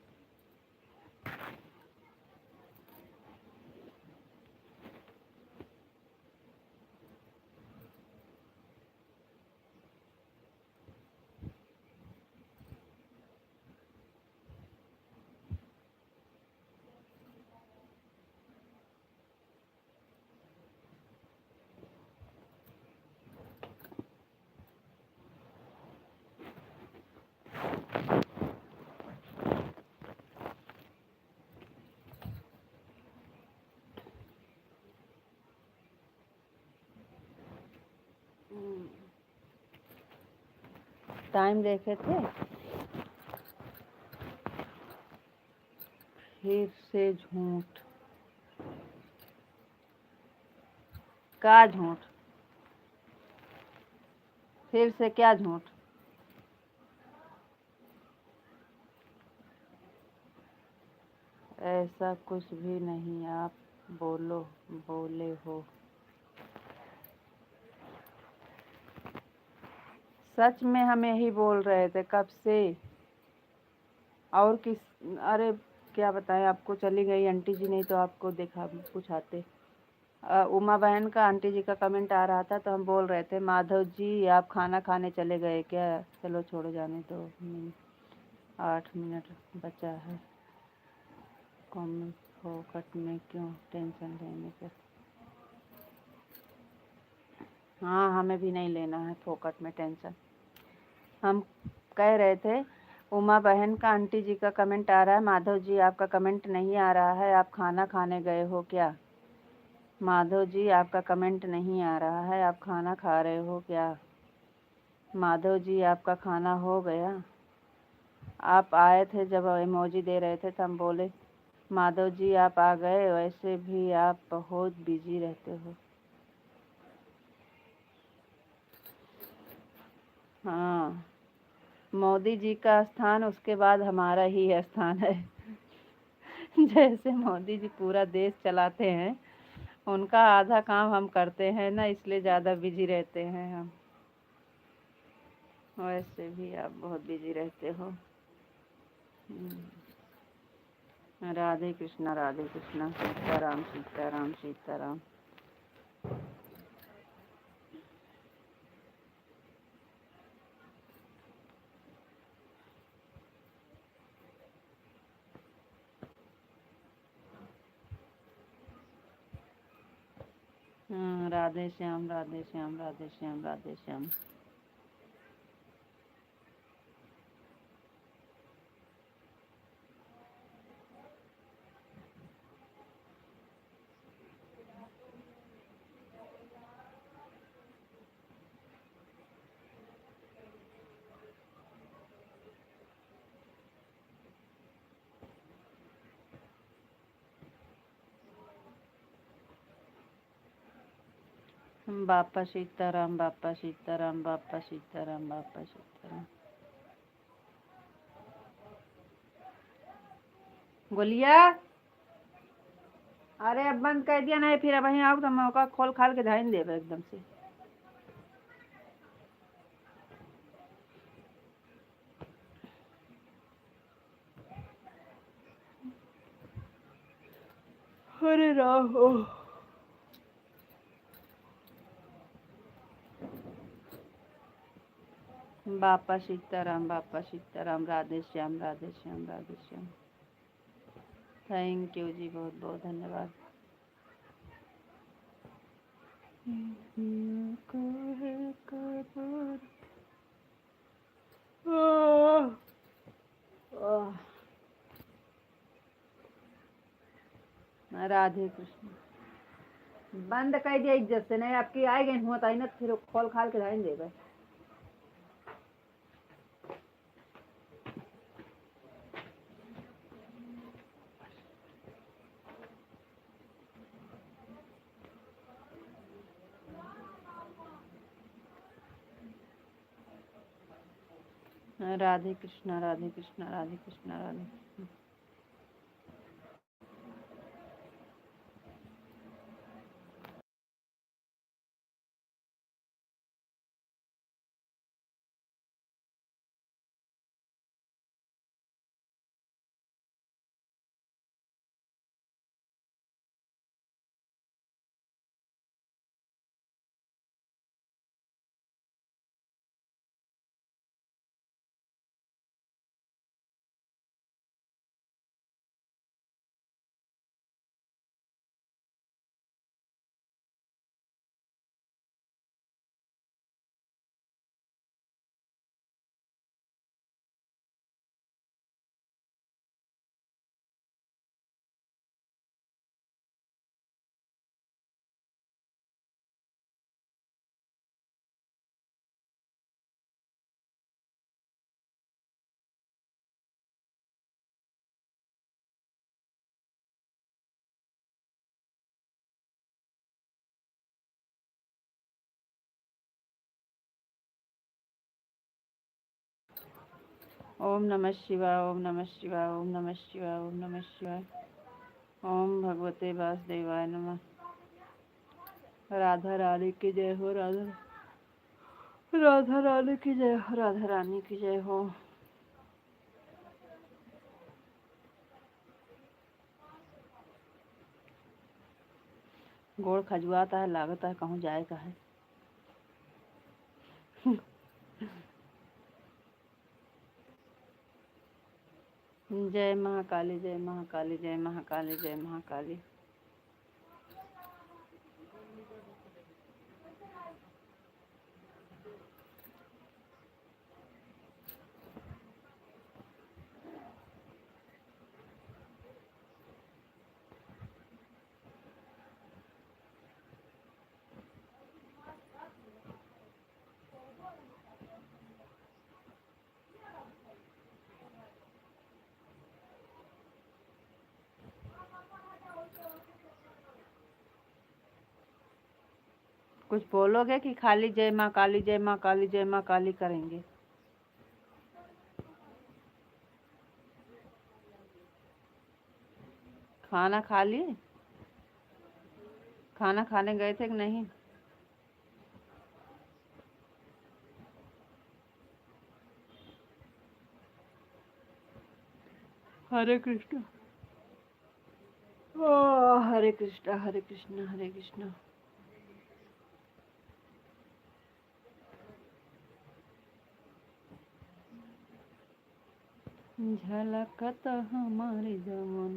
टाइम देखे थे? फिर से झूठ का झूठ? फिर से क्या झूठ? ऐसा कुछ भी नहीं, आप बोले हो। सच में हम यही बोल रहे थे कब से। और किस, अरे क्या बताएं आपको, चली गई आंटी जी, नहीं तो आपको देखा पूछाते। उमा बहन का आंटी जी का कमेंट आ रहा था, तो हम बोल रहे थे माधव जी आप खाना खाने चले गए क्या? चलो छोड़ो जाने दो, 8 मिनट बचा है। कमेंट फोकट में क्यों टेंशन लेने पर? हाँ, हमें भी नहीं लेना है फोकट में टेंशन। हम कह रहे थे उमा बहन का आंटी जी का कमेंट आ रहा है, माधव जी आपका कमेंट नहीं आ रहा है, आप खाना खाने गए हो क्या? माधव जी आपका कमेंट नहीं आ रहा है, आप खाना खा रहे हो क्या? माधव जी आपका खाना हो गया? आप आए थे जब इमोजी दे रहे थे तो हम बोले माधव जी आप आ गए, वैसे भी आप बहुत बिजी रहते हो। हाँ, मोदी जी का स्थान उसके बाद हमारा ही स्थान है। जैसे मोदी जी पूरा देश चलाते हैं, उनका आधा काम हम करते हैं ना, इसलिए ज़्यादा बिजी रहते हैं हम। वैसे भी आप बहुत बिजी रहते हो। राधे कृष्णा राधे कृष्णा, सीताराम सीताराम सीताराम। राधे श्याम राधे श्याम राधे श्याम राधे श्याम। बापा सीताराम बापा सीताराम बापा सीताराम बापा सीताराम। गोलिया, अरे अब बंद कर दिया नहीं, फिर अब वहीं आओ तो मौका खोल खाल के धाइन देवे एकदम से। अरे राम बापा सीताराम बापा सीताराम, राधे श्याम राधे श्याम राधे श्याम। थैंक यू जी, बहुत बहुत धन्यवाद। राधे कृष्ण। बंद कर दिया इज्जत से, नहीं आपकी आए गई हुआ तो ना फिर खोल खाल के धाइन देवे। राधे कृष्णा राधे कृष्णा राधे कृष्णा राधे कृष्णा। ओम नमः शिवाय ओम नमः शिवाय ओम नमः शिवाय ओम नमः शिवाय। ओम भगवते वासुदेवाय नमः। राधा रानी की जय हो, राधा राधा रानी की जय हो, राधा रानी की जय हो। गोड़ खजुआता है, लागता है कहूँ जाए का है। जय महाकाली, जय महाकाली, जय महाकाली, जय महाकाली। कुछ बोलोगे कि खाली जय माँ काली, जय माँ काली, जय माँ काली करेंगे? खाना खा लिए? खाना खाने गए थे कि नहीं? हरे कृष्ण। हरे कृष्ण, हरे कृष्ण, हरे कृष्ण। झलकत हमारी जवन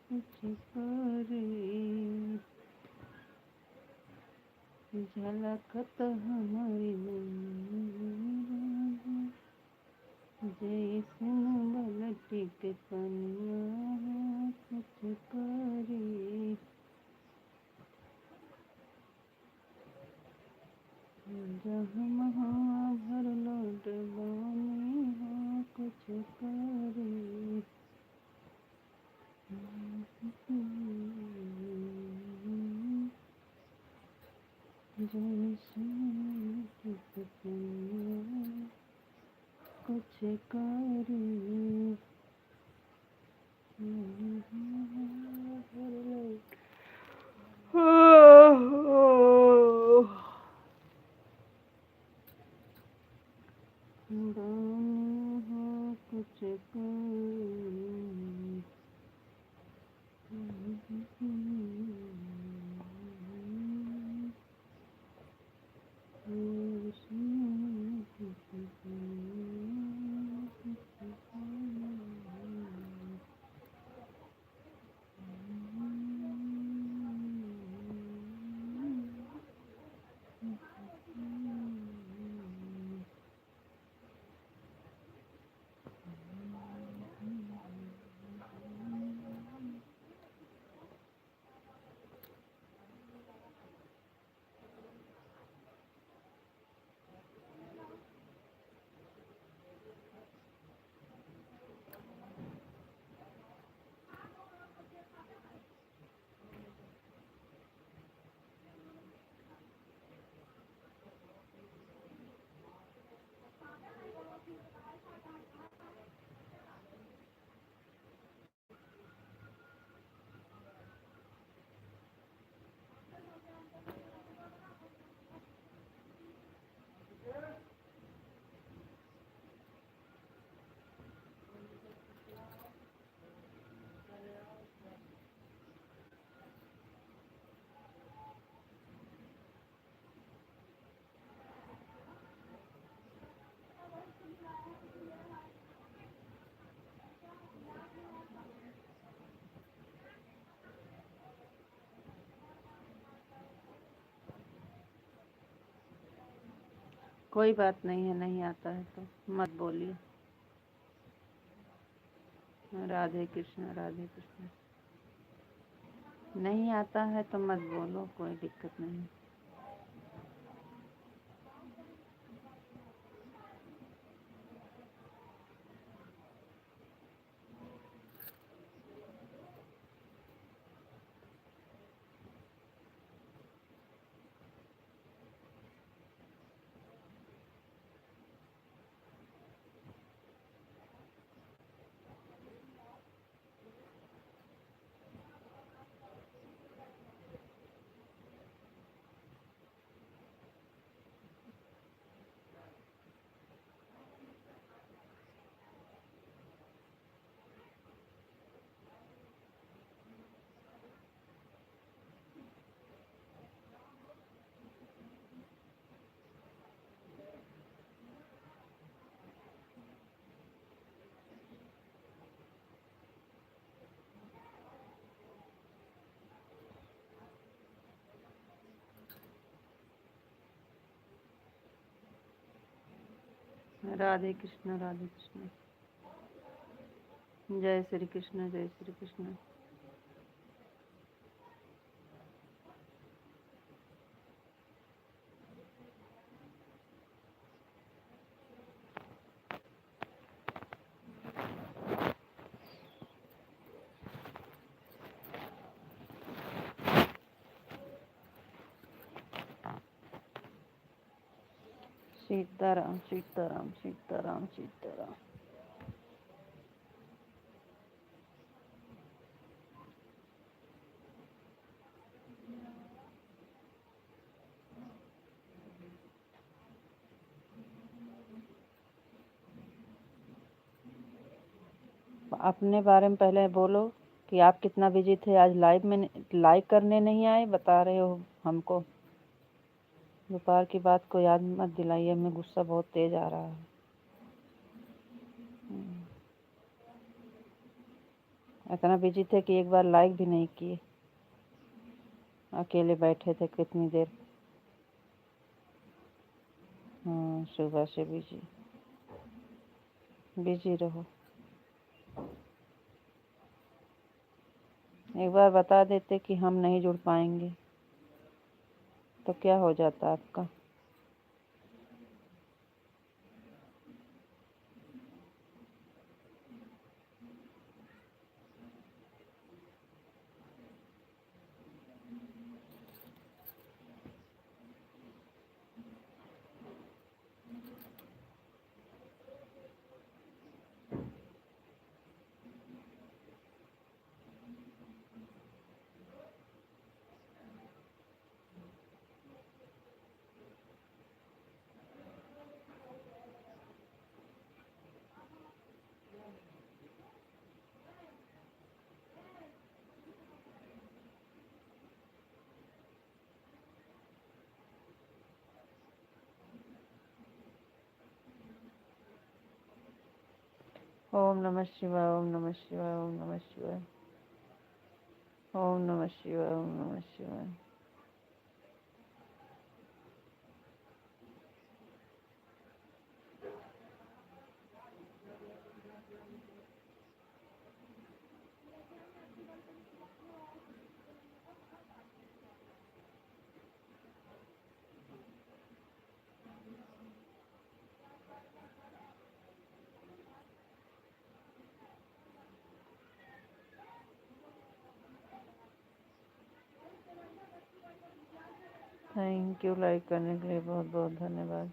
कुछ करे, झलकत हमारी जैसे बलटी के पनिया कुछ करे, जहाँ भर लोट बानी हाँ कुछ करे। जैसे बलटी के पनिया कुछ करे। कुछ कोई बात नहीं है, नहीं आता है तो मत बोलिए। राधे कृष्ण, राधे कृष्ण। नहीं आता है तो मत बोलो, कोई दिक्कत नहीं। राधे कृष्ण, राधे कृष्ण। जय श्री कृष्ण, जय श्री कृष्ण। सीताराम, सीताराम, सीताराम, सीताराम। अपने बारे में पहले बोलो कि आप कितना बिजी थे आज। लाइव करने नहीं आए, बता रहे हो हमको। दोपहर की बात को याद मत दिलाइए, हमें गुस्सा बहुत तेज आ रहा है। इतना बिजी थे कि एक बार लाइक भी नहीं किए। अकेले बैठे थे कितनी देर। हाँ, सुबह से बिजी। बिजी रहो। एक बार बता देते कि हम नहीं जुड़ पाएंगे तो क्या हो जाता आपका। ओम नमः शिवाय, ओम नमः शिवाय, ओम नमः शिवाय, ओम नमः शिवाय, ओम नमः शिवाय। थैंक यू, लाइक करने के लिए बहुत बहुत धन्यवाद।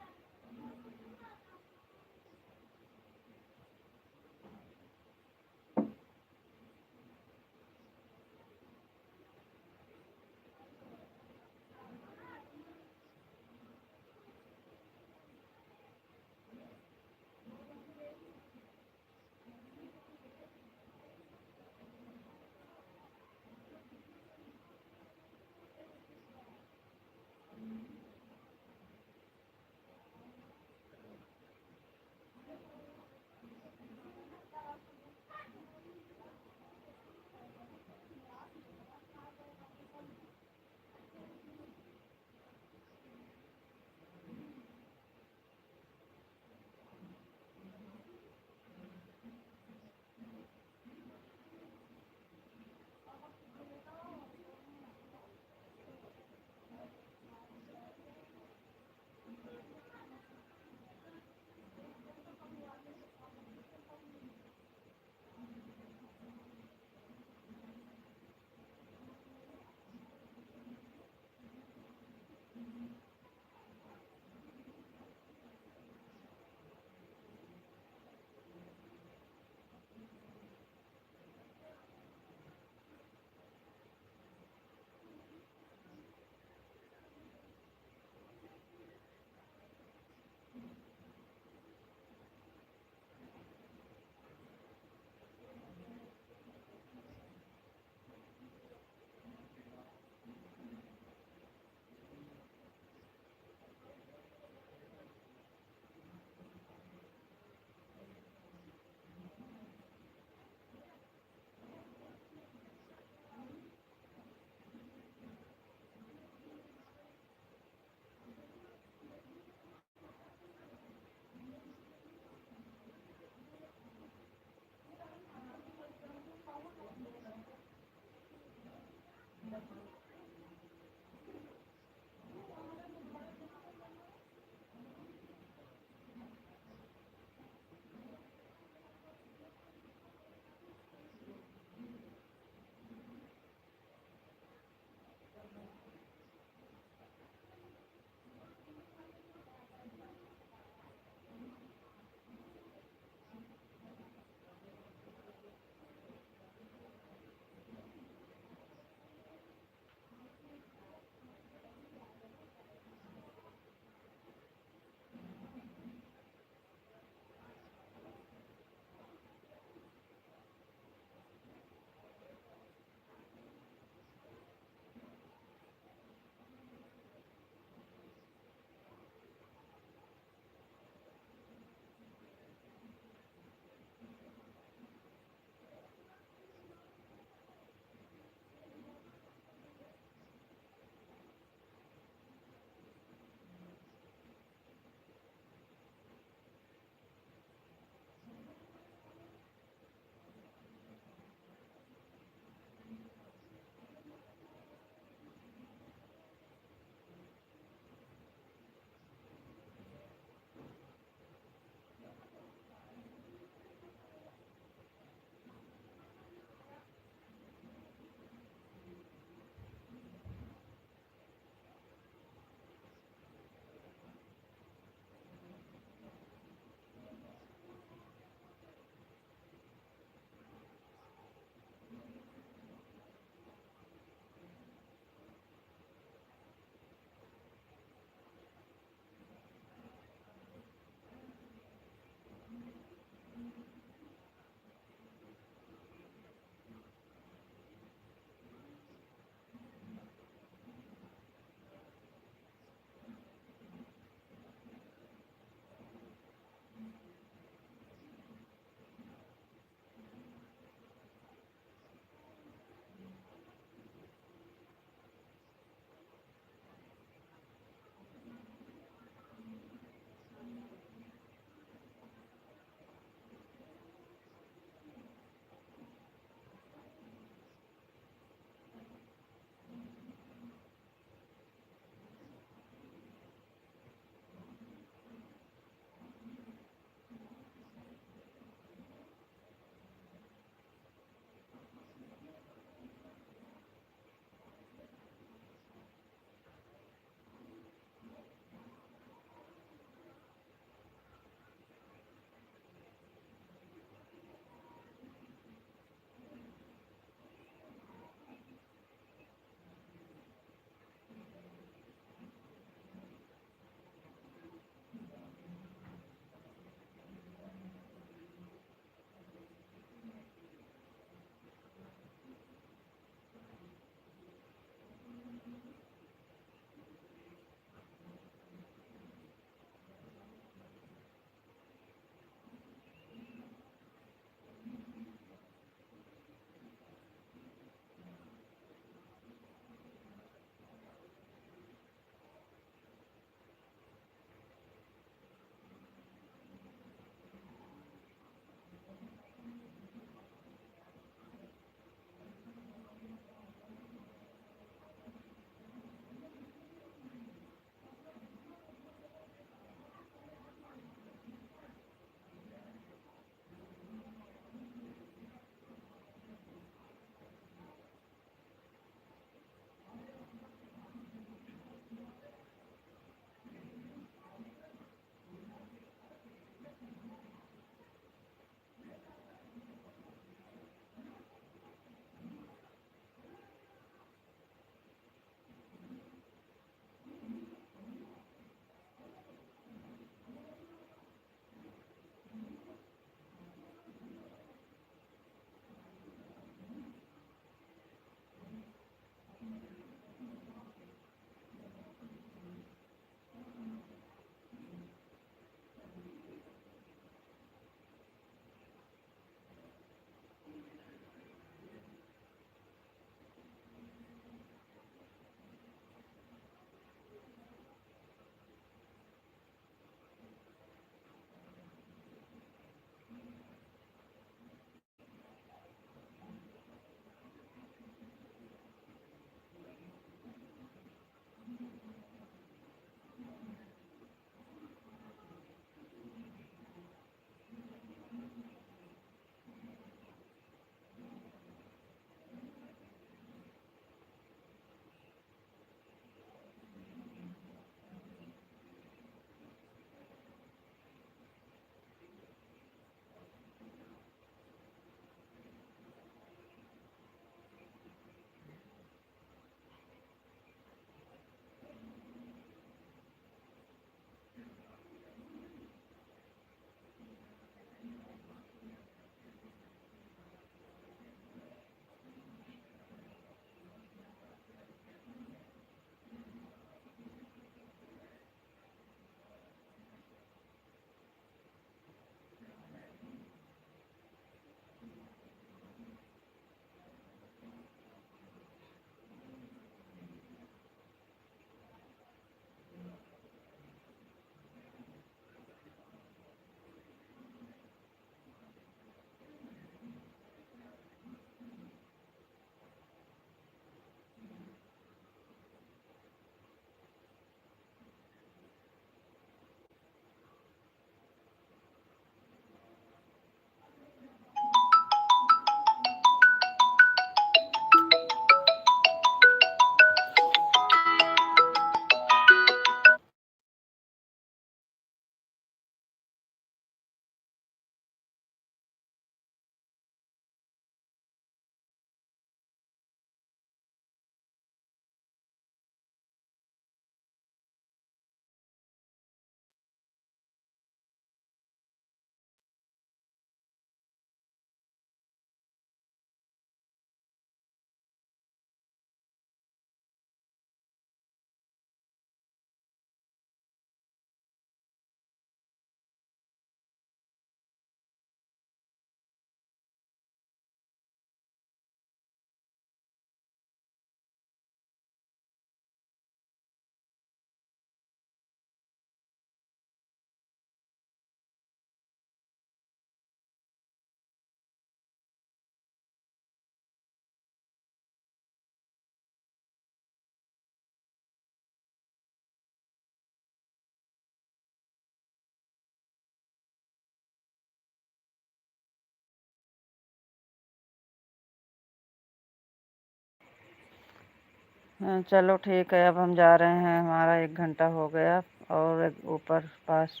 चलो ठीक है, अब हम जा रहे हैं, हमारा 1 घंटा हो गया और ऊपर 5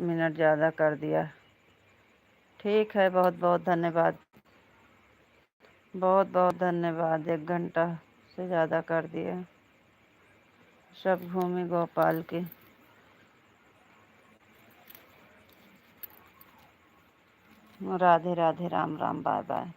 मिनट ज़्यादा कर दिया। ठीक है, बहुत बहुत धन्यवाद, बहुत बहुत धन्यवाद। 1 घंटा से ज़्यादा कर दिए। सब भूमि गोपाल की। Radhe Radhe, Ram Ram, bye bye.